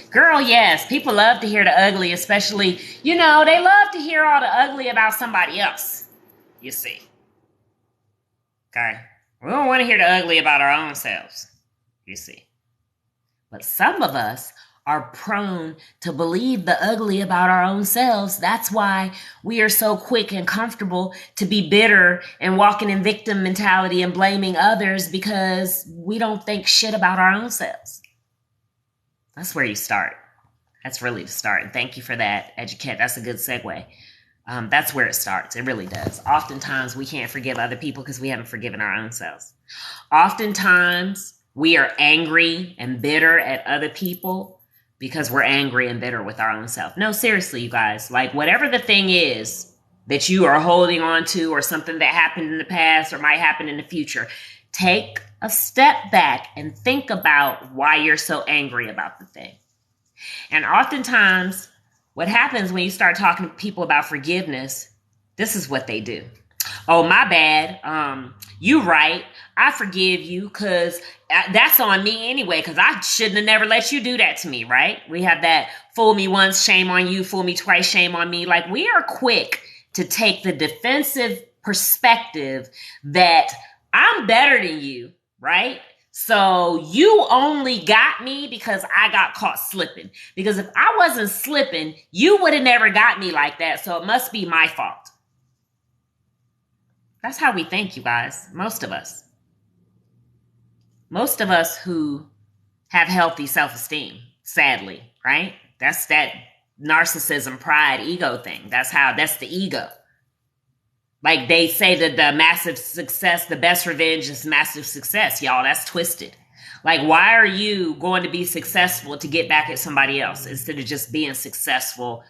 Girl, yes, people love to hear the ugly, especially, they love to hear all the ugly about somebody else, you see. Okay? We don't want to hear the ugly about our own selves, you see. But some of us are prone to believe the ugly about our own selves. That's why we are so quick and comfortable to be bitter and walking in victim mentality and blaming others because we don't think shit about our own selves. That's where you start. That's really the start. And thank you for that, Educate. That's a good segue. That's where it starts. It really does. Oftentimes, we can't forgive other people because we haven't forgiven our own selves. Oftentimes, we are angry and bitter at other people because we're angry and bitter with our own self. No, seriously, you guys. Like, whatever the thing is that you are holding on to, or something that happened in the past or might happen in the future, take a step back and think about why you're so angry about the thing. And oftentimes, what happens when you start talking to people about forgiveness, this is what they do. Oh, my bad. You right. I forgive you because that's on me anyway, because I shouldn't have never let you do that to me, right? We have that fool me once, shame on you, fool me twice, shame on me. Like, we are quick to take the defensive perspective that I'm better than you, right? So you only got me because I got caught slipping. Because if I wasn't slipping, you would have never got me like that. So it must be my fault. That's how we think, you guys. Most of us. Most of us who have healthy self-esteem, sadly, right? That's that narcissism, pride, ego thing. That's the ego. Like they say that the massive success, the best revenge is massive success. Y'all, that's twisted. Like, why are you going to be successful to get back at somebody else instead of just being successful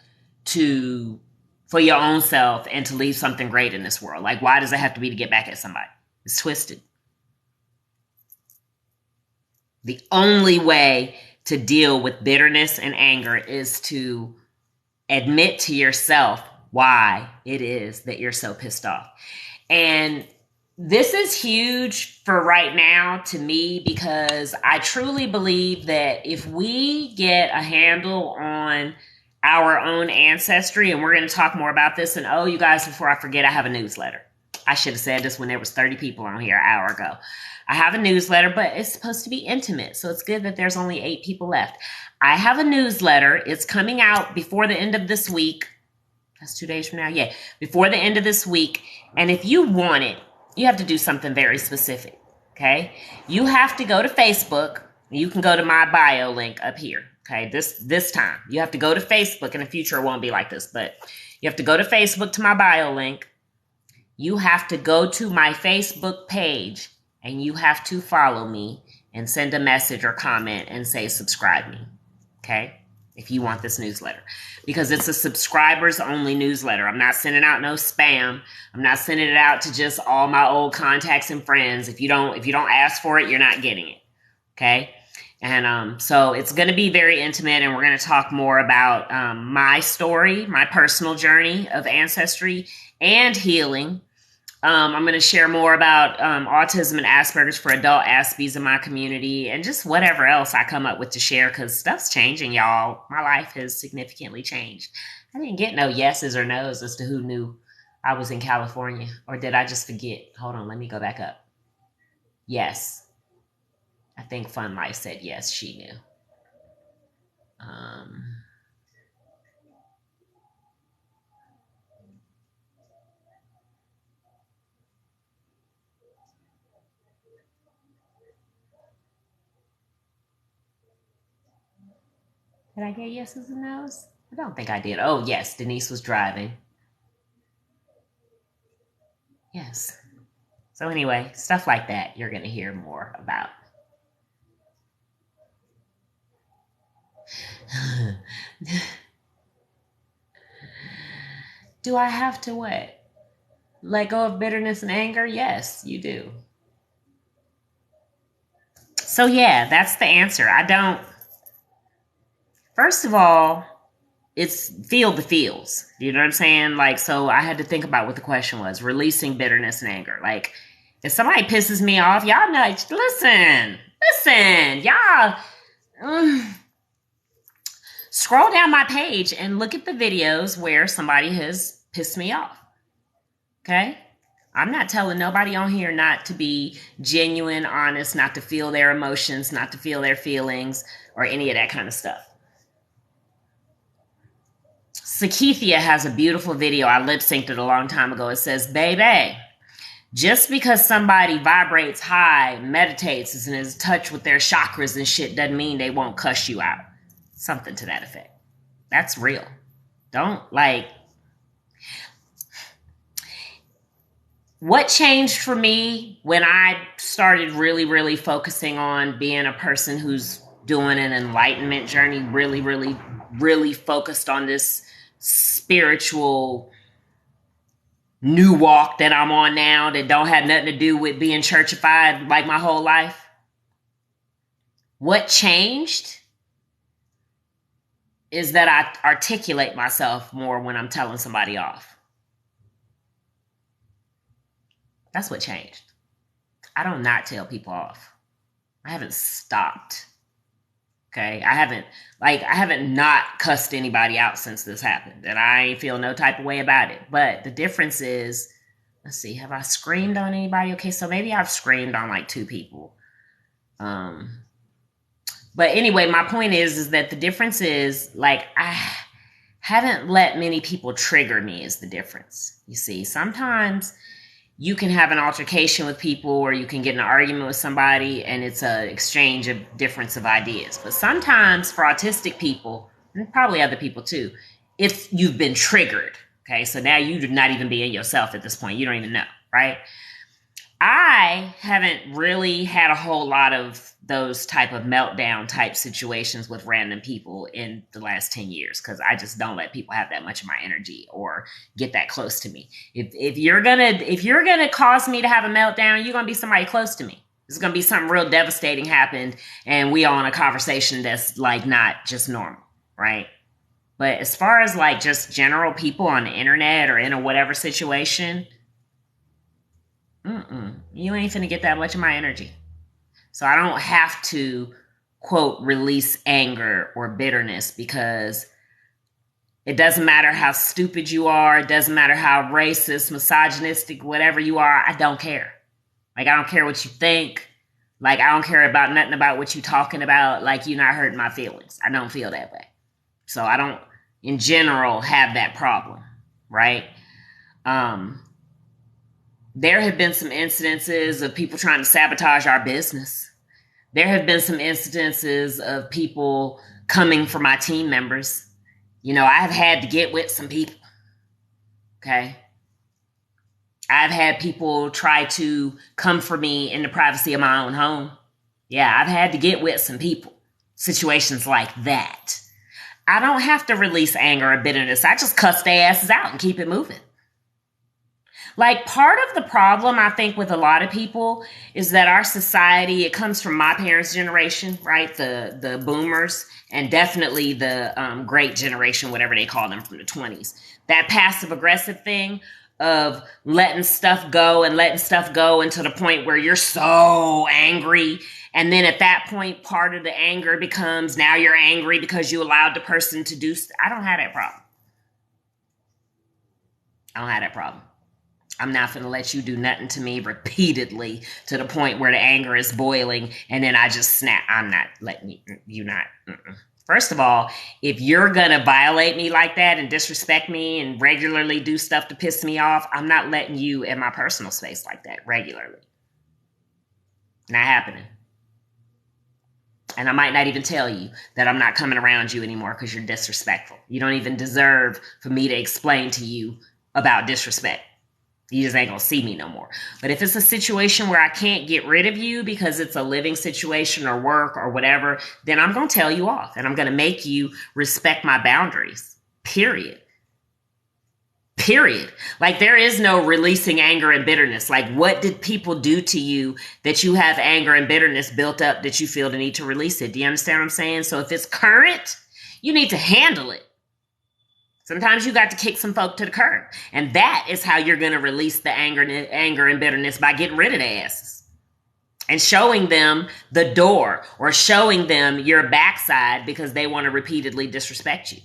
for your own self and to leave something great in this world? Like, why does it have to be to get back at somebody? It's twisted. The only way to deal with bitterness and anger is to admit to yourself why it is that you're so pissed off. And this is huge for right now to me, because I truly believe that if we get a handle on our own ancestry, and we're going to talk more about this, and oh, you guys, before I forget, I have a newsletter. I should have said this when there was 30 people on here an hour ago. I have a newsletter, but it's supposed to be intimate, so it's good that there's only 8 people left. I have a newsletter. It's coming out before the end of this week. That's 2 days from now. Yeah, before the end of this week. And if you want it, you have to do something very specific, okay? You have to go to Facebook. You can go to my bio link up here, okay? This time. You have to go to Facebook. In the future, it won't be like this, but you have to go to Facebook to my bio link. You have to go to my Facebook page, and you have to follow me and send a message or comment and say, subscribe me, okay? If you want this newsletter, because it's a subscribers only newsletter. I'm not sending out no spam. I'm not sending it out to just all my old contacts and friends. If you don't ask for it, you're not getting it. Okay. And, so it's going to be very intimate, and we're going to talk more about, my story, my personal journey of ancestry and healing. I'm going to share more about autism and Asperger's for adult Aspies in my community, and just whatever else I come up with to share, because stuff's changing, y'all. My life has significantly changed. I didn't get no yeses or nos as to who knew I was in California, or did I just forget? Hold on, let me go back up. Yes. I think Fun Life said yes, she knew. Did I get yeses and nos? I don't think I did. Oh, yes, Denise was driving. Yes. So anyway, stuff like that you're going to hear more about. Do I have to what? Let go of bitterness and anger? Yes, you do. So yeah, that's the answer. I don't. First of all, it's feel the feels. You know what I'm saying? Like, so I had to think about what the question was. Releasing bitterness and anger. Like, if somebody pisses me off, y'all know, listen, y'all. Scroll down my page and look at the videos where somebody has pissed me off. Okay? I'm not telling nobody on here not to be genuine, honest, not to feel their emotions, not to feel their feelings, or any of that kind of stuff. Sakithia has a beautiful video. I lip synced it a long time ago. It says, baby, just because somebody vibrates high, meditates, is in touch with their chakras and shit, doesn't mean they won't cuss you out. Something to that effect. That's real. Don't what changed for me when I started really, really focusing on being a person who's doing an enlightenment journey, really, really, really focused on this spiritual new walk that I'm on now that don't have nothing to do with being churchified like my whole life. What changed is that I articulate myself more when I'm telling somebody off. That's what changed. I don't not tell people off. I haven't stopped. Okay? I haven't not cussed anybody out since this happened. And I ain't feel no type of way about it. But the difference is, let's see, have I screamed on anybody? Okay, so maybe I've screamed on like 2 people. But anyway, my point is that the difference is, like, I haven't let many people trigger me is the difference. You see, sometimes you can have an altercation with people, or you can get in an argument with somebody, and it's an exchange of difference of ideas. But sometimes for autistic people, and probably other people too, if you've been triggered, okay? So now you're not even being yourself at this point. You don't even know, right? I haven't really had a whole lot of those type of meltdown type situations with random people in the last 10 years, because I just don't let people have that much of my energy or get that close to me. If you're gonna cause me to have a meltdown, you're gonna be somebody close to me. It's gonna be something real devastating happened, and we all in a conversation that's like not just normal, right? But as far as like just general people on the internet or in a whatever situation, you ain't finna get that much of my energy. So I don't have to, quote, release anger or bitterness, because it doesn't matter how stupid you are. It doesn't matter how racist, misogynistic, whatever you are. I don't care. Like, I don't care what you think. Like, I don't care about nothing about what you talking about. Like, you're not hurting my feelings. I don't feel that way. So I don't, in general, have that problem, right? There have been some incidences of people trying to sabotage our business. There have been some incidences of people coming for my team members. You know, I've had to get with some people. Okay. I've had people try to come for me in the privacy of my own home. Yeah, I've had to get with some people. Situations like that. I don't have to release anger or bitterness. I just cuss their asses out and keep it moving. Like, part of the problem, I think, with a lot of people is that our society, it comes from my parents' generation, right? The boomers, and definitely the great generation, whatever they call them, from the 20s. That passive aggressive thing of letting stuff go until the point where you're so angry. And then at that point, part of the anger becomes, now you're angry because you allowed the person to do I don't have that problem. I don't have that problem. I'm not going to let you do nothing to me repeatedly to the point where the anger is boiling and then I just snap. I'm not letting you not. First of all, if you're going to violate me like that and disrespect me and regularly do stuff to piss me off, I'm not letting you in my personal space like that regularly. Not happening. And I might not even tell you that I'm not coming around you anymore because you're disrespectful. You don't even deserve for me to explain to you about disrespect. You just ain't gonna see me no more. But if it's a situation where I can't get rid of you because it's a living situation or work or whatever, then I'm gonna tell you off and I'm gonna make you respect my boundaries. Period. Like, there is no releasing anger and bitterness. Like, what did people do to you that you have anger and bitterness built up that you feel the need to release it? Do you understand what I'm saying? So if it's current, you need to handle it. Sometimes you got to kick some folk to the curb. And that is how you're going to release the anger and bitterness, by getting rid of their asses. And showing them the door, or showing them your backside because they want to repeatedly disrespect you.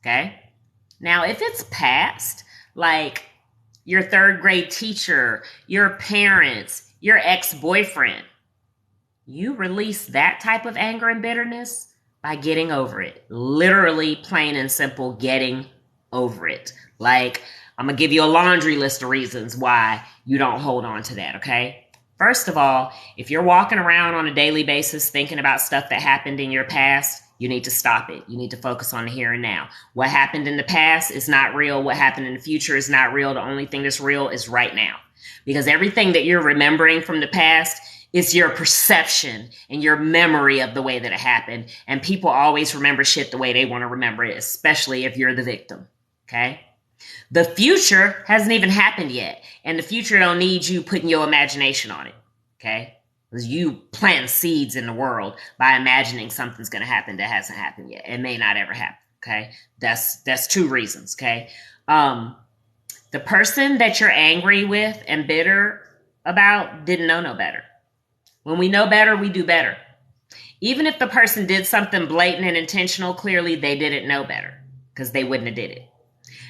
Okay? Now, if it's past, like your third grade teacher, your parents, your ex-boyfriend, you release that type of anger and bitterness by getting over it. Literally, plain and simple, getting over it. Like, I'm going to give you a laundry list of reasons why you don't hold on to that, okay? First of all, if you're walking around on a daily basis thinking about stuff that happened in your past, you need to stop it. You need to focus on the here and now. What happened in the past is not real. What happened in the future is not real. The only thing that's real is right now. Because everything that you're remembering from the past, it's your perception and your memory of the way that it happened. And people always remember shit the way they want to remember it, especially if you're the victim. Okay? The future hasn't even happened yet. And the future don't need you putting your imagination on it. Okay? Because you plant seeds in the world by imagining something's going to happen that hasn't happened yet. It may not ever happen. Okay? That's two reasons. Okay? The person that you're angry with and bitter about didn't know no better. When we know better, we do better. Even if the person did something blatant and intentional, clearly they didn't know better, because they wouldn't have did it.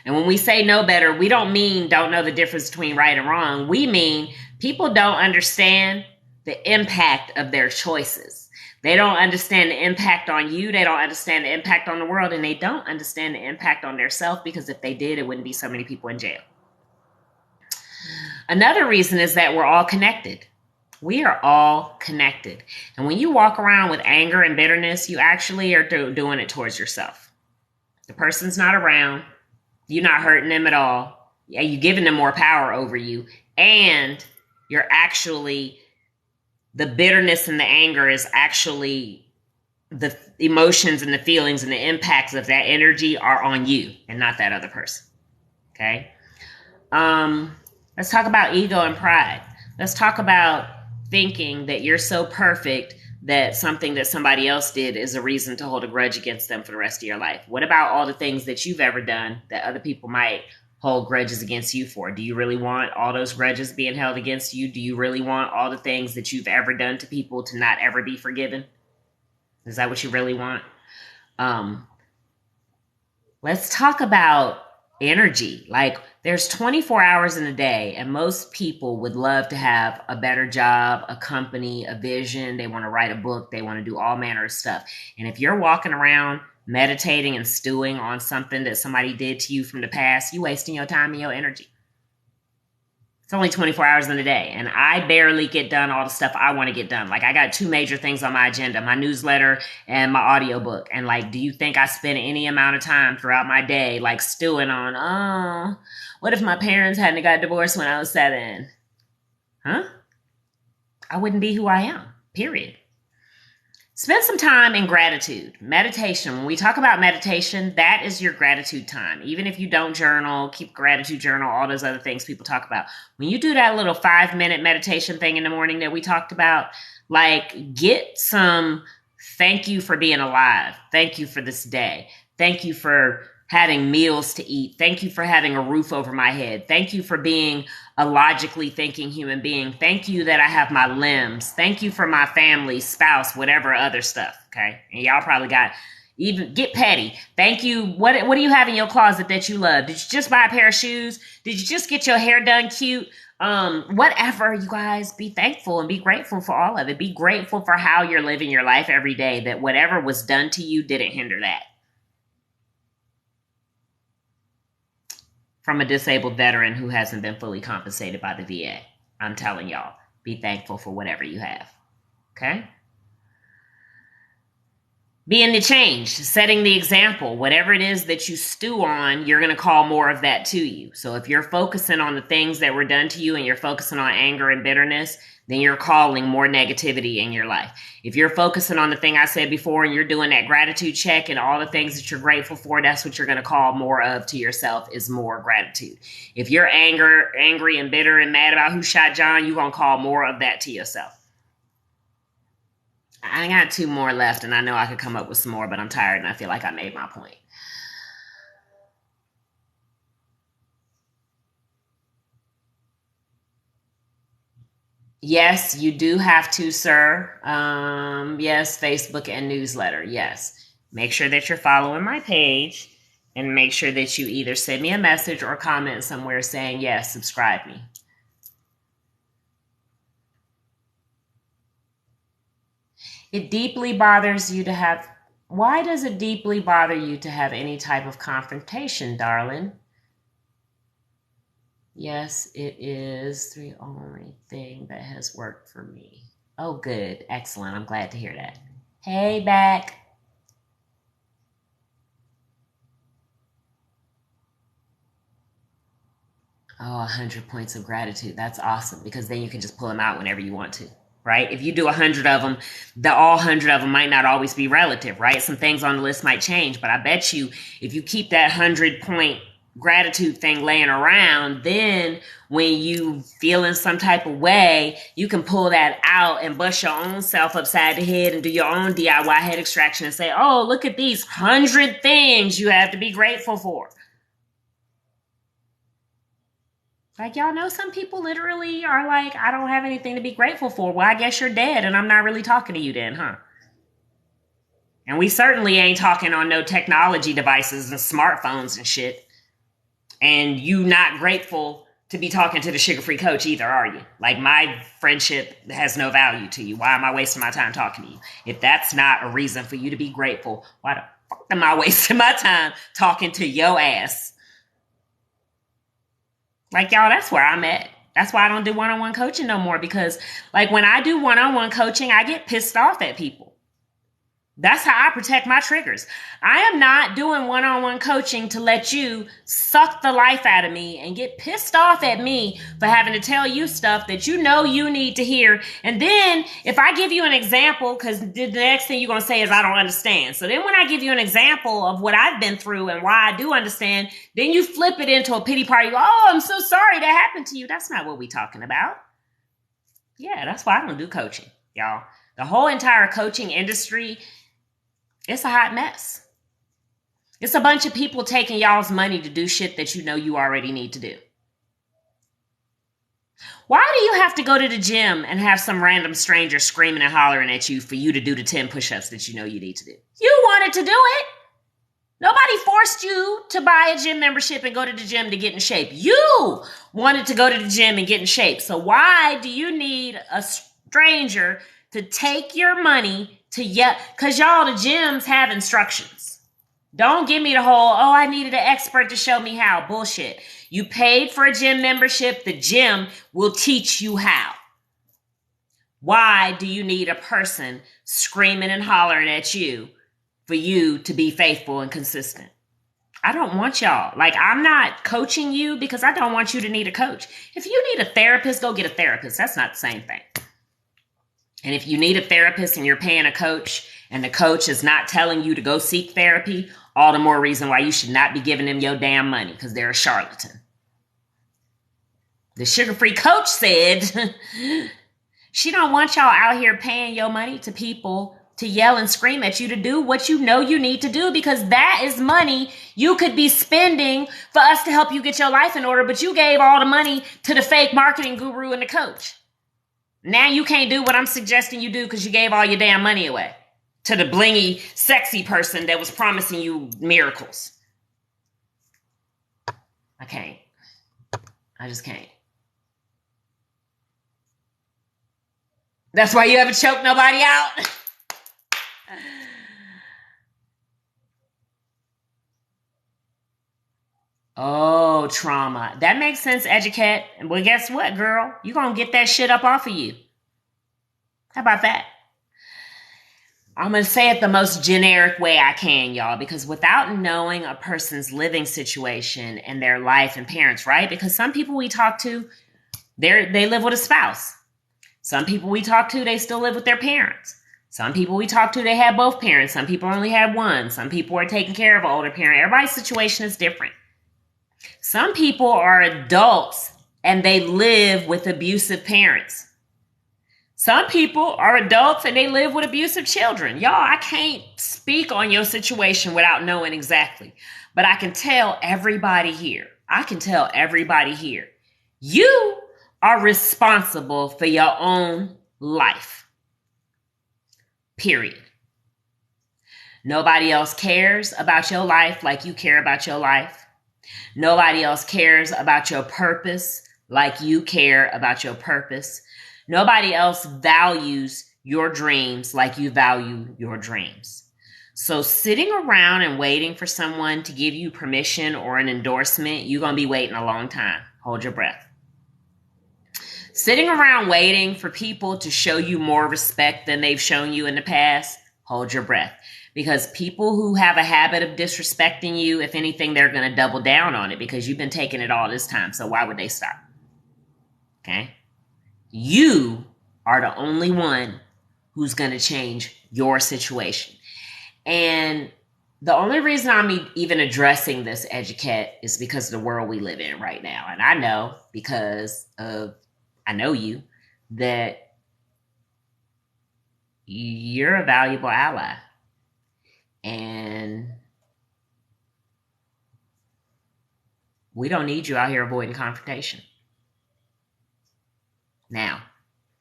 And when we say know better, we don't mean don't know the difference between right and wrong. We mean people don't understand the impact of their choices. They don't understand the impact on you. They don't understand the impact on the world. And they don't understand the impact on themselves, because if they did, it wouldn't be so many people in jail. Another reason is that we're all connected. We are all connected. And when you walk around with anger and bitterness, you actually are doing it towards yourself. The person's not around. You're not hurting them at all. Yeah, you're giving them more power over you. And you're actually, the bitterness and the anger is actually, the emotions and the feelings and the impacts of that energy are on you and not that other person. Okay? Let's talk about ego and pride. Let's talk about thinking that you're so perfect that something that somebody else did is a reason to hold a grudge against them for the rest of your life? What about all the things that you've ever done that other people might hold grudges against you for? Do you really want all those grudges being held against you? Do you really want all the things that you've ever done to people to not ever be forgiven? Is that what you really want? Let's talk about energy. Like, there's 24 hours in a day, and most people would love to have a better job, a company, a vision. They want to write a book. They want to do all manner of stuff. And if you're walking around meditating and stewing on something that somebody did to you from the past, you wasting your time and your energy. It's only 24 hours in a day, and I barely get done all the stuff I want to get done. Like, I got 2 major things on my agenda, my newsletter and my audiobook. And like, do you think I spend any amount of time throughout my day like stewing on, oh, what if my parents hadn't got divorced when I was 7? Huh? I wouldn't be who I am, period. Spend some time in gratitude. Meditation. When we talk about meditation, that is your gratitude time. Even if you don't journal, keep a gratitude journal, all those other things people talk about. When you do that little 5-minute meditation thing in the morning that we talked about, like, get some thank you for being alive. Thank you for this day. Thank you for having meals to eat. Thank you for having a roof over my head. Thank you for being a logically thinking human being. Thank you that I have my limbs. Thank you for my family, spouse, whatever other stuff. Okay. And y'all probably got, even get petty. Thank you. What do you have in your closet that you love? Did you just buy a pair of shoes? Did you just get your hair done cute? Whatever, you guys, be thankful and be grateful for all of it. Be grateful for how you're living your life every day, that whatever was done to you didn't hinder that. From a disabled veteran who hasn't been fully compensated by the VA. I'm telling y'all, be thankful for whatever you have. Okay? Being the change, setting the example. Whatever it is that you stew on, you're going to call more of that to you. So if you're focusing on the things that were done to you and you're focusing on anger and bitterness, then you're calling more negativity in your life. If you're focusing on the thing I said before and you're doing that gratitude check and all the things that you're grateful for, that's what you're going to call more of to yourself, is more gratitude. If you're angry and bitter and mad about who shot John, you're going to call more of that to yourself. I got 2 more left, and I know I could come up with some more, but I'm tired and I feel like I made my point. Yes, you do have to, sir. Yes, Facebook and newsletter. Yes. Make sure that you're following my page, and make sure that you either send me a message or comment somewhere saying, yes, subscribe me. It deeply bothers you to have, why does it deeply bother you to have any type of confrontation, darling? Yes, it is the only thing that has worked for me. Oh, good. Excellent. I'm glad to hear that. Hey, back. Oh, 100 points of gratitude. That's awesome, because then you can just pull them out whenever you want to, right? If you do 100 of them, all 100 of them might not always be relative, right? Some things on the list might change, but I bet you if you keep that 100-point gratitude thing laying around, then when you feel in some type of way, you can pull that out and bust your own self upside the head and do your own DIY head extraction and say, oh, look at these 100 things you have to be grateful for. Like, y'all know some people literally are like, I don't have anything to be grateful for. Well, I guess you're dead and I'm not really talking to you then, huh? And we certainly ain't talking on no technology devices and smartphones and shit. And you not grateful to be talking to the sugar-free coach either, are you? Like, my friendship has no value to you. Why am I wasting my time talking to you? If that's not a reason for you to be grateful, why the fuck am I wasting my time talking to your ass? Like, y'all, that's where I'm at. That's why I don't do one-on-one coaching no more, because, like, when I do one-on-one coaching, I get pissed off at people. That's how I protect my triggers. I am not doing one-on-one coaching to let you suck the life out of me and get pissed off at me for having to tell you stuff that you know you need to hear. And then if I give you an example, because the next thing you're going to say is, I don't understand. So then when I give you an example of what I've been through and why I do understand, then you flip it into a pity party. Oh, I'm so sorry that happened to you. That's not what we're talking about. Yeah, that's why I don't do coaching, y'all. The whole entire coaching industry, it's a hot mess. It's a bunch of people taking y'all's money to do shit that you know you already need to do. Why do you have to go to the gym and have some random stranger screaming and hollering at you for you to do the 10 push-ups that you know you need to do? You wanted to do it. Nobody forced you to buy a gym membership and go to the gym to get in shape. You wanted to go to the gym and get in shape. So why do you need a stranger to take your money to yell? Because y'all, the gyms have instructions. Don't give me the whole, oh, I needed an expert to show me how. Bullshit. You paid for a gym membership. The gym will teach you how. Why do you need a person screaming and hollering at you for you to be faithful and consistent? I don't want y'all. Like, I'm not coaching you because I don't want you to need a coach. If you need a therapist, go get a therapist. That's not the same thing. And if you need a therapist and you're paying a coach and the coach is not telling you to go seek therapy, all the more reason why you should not be giving them your damn money, because they're a charlatan. The sugar-free coach said she don't want y'all out here paying your money to people to yell and scream at you to do what you know you need to do, because that is money you could be spending for us to help you get your life in order, but you gave all the money to the fake marketing guru and the coach. Now you can't do what I'm suggesting you do because you gave all your damn money away to the blingy, sexy person that was promising you miracles. I can't. I just can't. That's why you haven't choked nobody out. Oh, trauma. That makes sense, Educate. Well, guess what, girl? You're going to get that shit up off of you. How about that? I'm going to say it the most generic way I can, y'all, because without knowing a person's living situation and their life and parents, right? Because some people we talk to, they live with a spouse. Some people we talk to, they still live with their parents. Some people we talk to, they have both parents. Some people only have one. Some people are taking care of an older parent. Everybody's situation is different. Some people are adults and they live with abusive parents. Some people are adults and they live with abusive children. Y'all, I can't speak on your situation without knowing exactly. But I can tell everybody here. You are responsible for your own life. Period. Nobody else cares about your life like you care about your life. Nobody else cares about your purpose like you care about your purpose. Nobody else values your dreams like you value your dreams. So sitting around and waiting for someone to give you permission or an endorsement, you're going to be waiting a long time. Hold your breath. Sitting around waiting for people to show you more respect than they've shown you in the past, hold your breath. Because people who have a habit of disrespecting you, if anything, they're going to double down on it because you've been taking it all this time. So why would they stop? Okay? You are the only one who's going to change your situation. And the only reason I'm even addressing this, Educate, is because of the world we live in right now. And I know because I know you, that you're a valuable ally. And we don't need you out here avoiding confrontation. Now,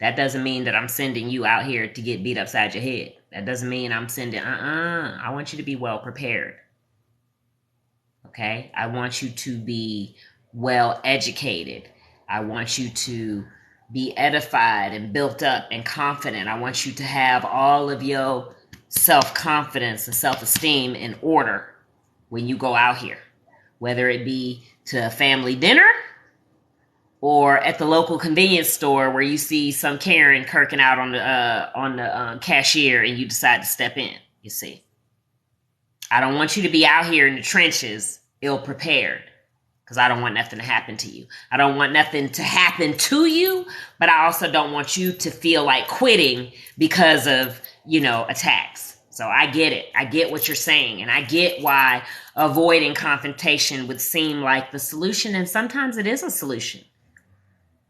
that doesn't mean that I'm sending you out here to get beat upside your head. That doesn't mean I'm sending, I want you to be well prepared. Okay? I want you to be well educated. I want you to be edified and built up and confident. I want you to have all of your self-confidence and self-esteem in order when you go out here, whether it be to a family dinner or at the local convenience store where you see some Karen kirking out on the cashier and you decide to step in. You see, I don't want you to be out here in the trenches ill-prepared, because I don't want nothing to happen to you. I don't want nothing to happen to you, but I also don't want you to feel like quitting because of, attacks. So I get it. I get what you're saying. And I get why avoiding confrontation would seem like the solution. And sometimes it is a solution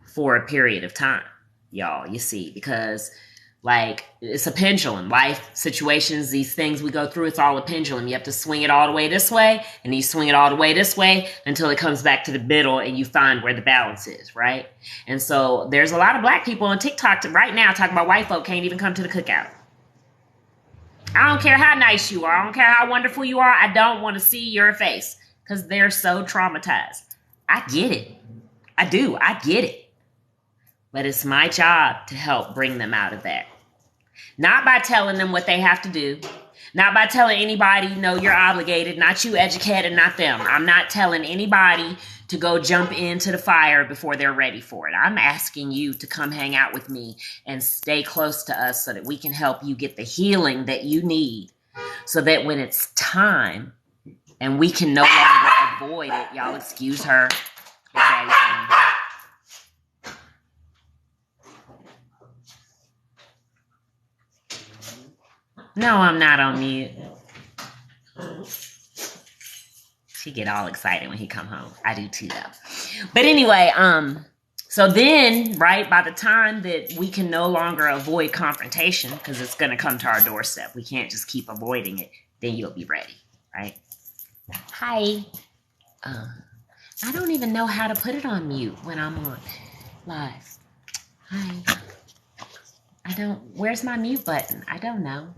for a period of time, y'all, you see, because Like, it's a pendulum. Life situations, these things we go through, it's all a pendulum. You have to swing it all the way this way, and you swing it all the way this way until it comes back to the middle and you find where the balance is, right? And so there's a lot of black people on TikTok right now talking about white folk can't even come to the cookout. I don't care how nice you are. I don't care how wonderful you are. I don't want to see your face because they're so traumatized. I get it. I do. I get it. But it's my job to help bring them out of that. Not by telling them what they have to do. Not by telling anybody, no, you're obligated. Not you, educated, not them. I'm not telling anybody to go jump into the fire before they're ready for it. I'm asking you to come hang out with me and stay close to us so that we can help you get the healing that you need. So that when it's time and we can no longer avoid it, y'all excuse her. No, I'm not on mute. She get all excited when he come home. I do too, though. But anyway, so then, right, by the time that we can no longer avoid confrontation, because it's going to come to our doorstep, we can't just keep avoiding it, then you'll be ready, right? Hi. I don't even know how to put it on mute when I'm on live. Hi. Where's my mute button? I don't know.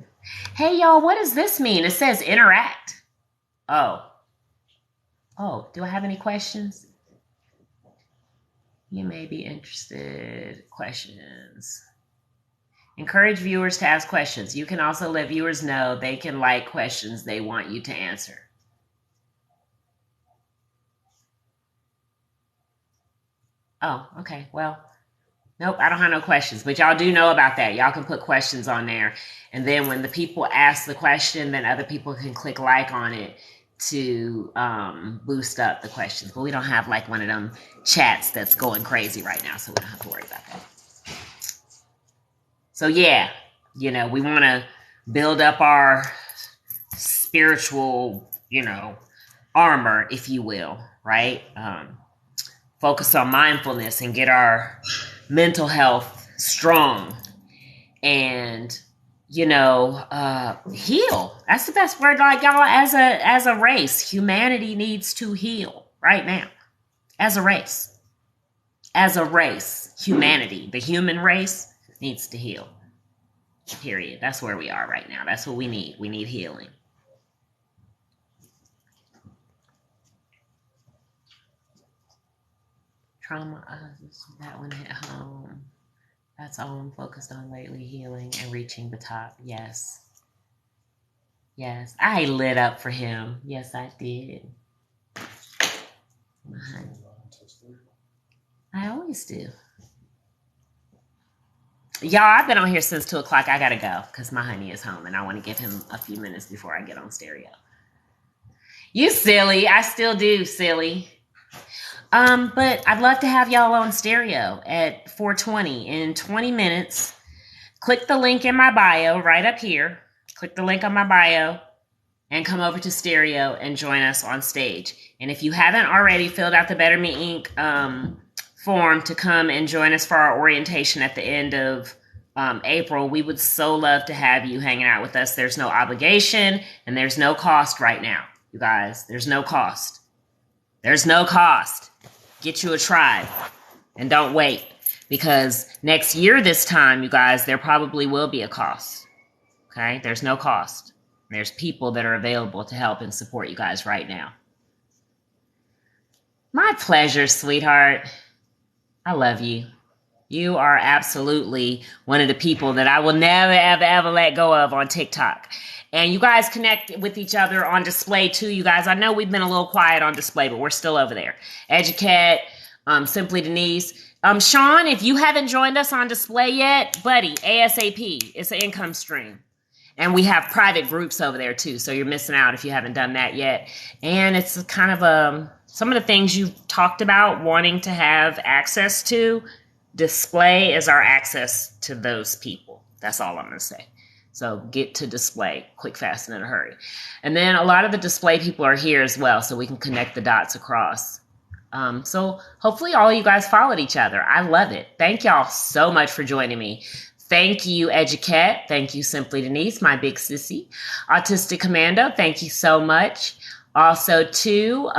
Hey, y'all, what does this mean? It says interact. Oh, do I have any questions? You may be interested. Questions. Encourage viewers to ask questions. You can also let viewers know they can like questions they want you to answer. Oh, okay. Well, nope, I don't have no questions, but y'all do know about that. Y'all can put questions on there. And then when the people ask the question, then other people can click like on it to boost up the questions. But we don't have like one of them chats that's going crazy right now, so we don't have to worry about that. So yeah, we want to build up our spiritual, armor, if you will, right? Focus on mindfulness and get our mental health strong and heal. That's the best word. Like, y'all, as a race, humanity needs to heal right now. As a race, humanity, the human race needs to heal. Period. That's where we are right now. That's what we need. We need healing. Trauma, that one hit home. That's all I'm focused on lately, healing and reaching the top. Yes. I lit up for him. Yes, I did. I always do. Y'all, I've been on here since 2 o'clock. I gotta go because my honey is home and I want to give him a few minutes before I get on stereo. You silly. I still do, silly. But I'd love to have y'all on stereo at 4:20 in 20 minutes. Click the link in my bio right up here. Click the link on my bio and come over to stereo and join us on stage. And if you haven't already filled out the Better Me Inc. Form to come and join us for our orientation at the end of April, we would so love to have you hanging out with us. There's no obligation and there's no cost right now, you guys. There's no cost. Get you a tribe and don't wait, because next year this time, you guys, there probably will be a cost. Okay? There's no cost. There's people that are available to help and support you guys right now. My pleasure, sweetheart. I love you. You are absolutely one of the people that I will never, ever, ever let go of on TikTok. And you guys connect with each other on display too, you guys. I know we've been a little quiet on display, but we're still over there. Educate, Simply Denise. Sean, if you haven't joined us on display yet, buddy, ASAP. It's an income stream. And we have private groups over there too, so you're missing out if you haven't done that yet. And it's kind of some of the things you've talked about wanting to have access to. Display is our access to those people. That's all I'm going to say. So get to display quick, fast, and in a hurry. And then a lot of the display people are here as well, so we can connect the dots across. So hopefully all you guys followed each other. I love it. Thank y'all so much for joining me. Thank you, Educat. Thank you, Simply Denise, my big sissy. Autistic Commando, thank you so much. Also, too,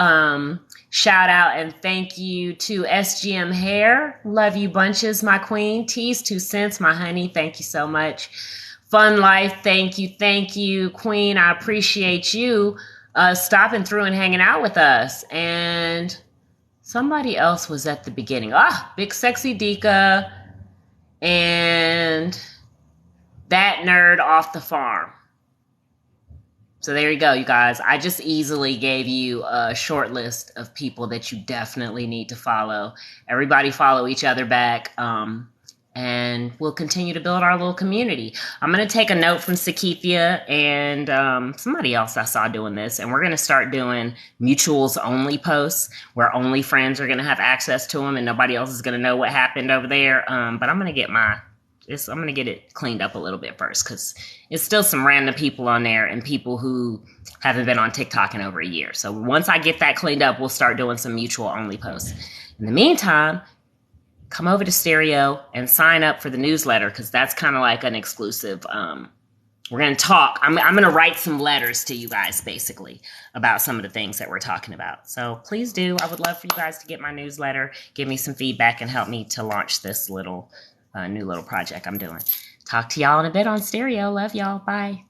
shout out and thank you to SGM Hair. Love you bunches, my queen. Tease 2 cents, my honey. Thank you so much. Fun Life, thank you. Thank you, queen. I appreciate you stopping through and hanging out with us. And somebody else was at the beginning. Big Sexy Dika and that nerd off the farm. So there you go, you guys. I just easily gave you a short list of people that you definitely need to follow. Everybody follow each other back. And we'll continue to build our little community. I'm going to take a note from Sakithia and somebody else I saw doing this. And we're going to start doing mutuals only posts where only friends are going to have access to them and nobody else is going to know what happened over there. But I'm going to get I'm going to get it cleaned up a little bit first because it's still some random people on there and people who haven't been on TikTok in over a year. So once I get that cleaned up, we'll start doing some mutual only posts. In the meantime, come over to Stereo and sign up for the newsletter because that's kind of like an exclusive. We're going to talk. I'm going to write some letters to you guys basically about some of the things that we're talking about. So please do. I would love for you guys to get my newsletter, give me some feedback, and help me to launch this little new little project I'm doing. Talk to y'all in a bit on Stereo. Love y'all. Bye.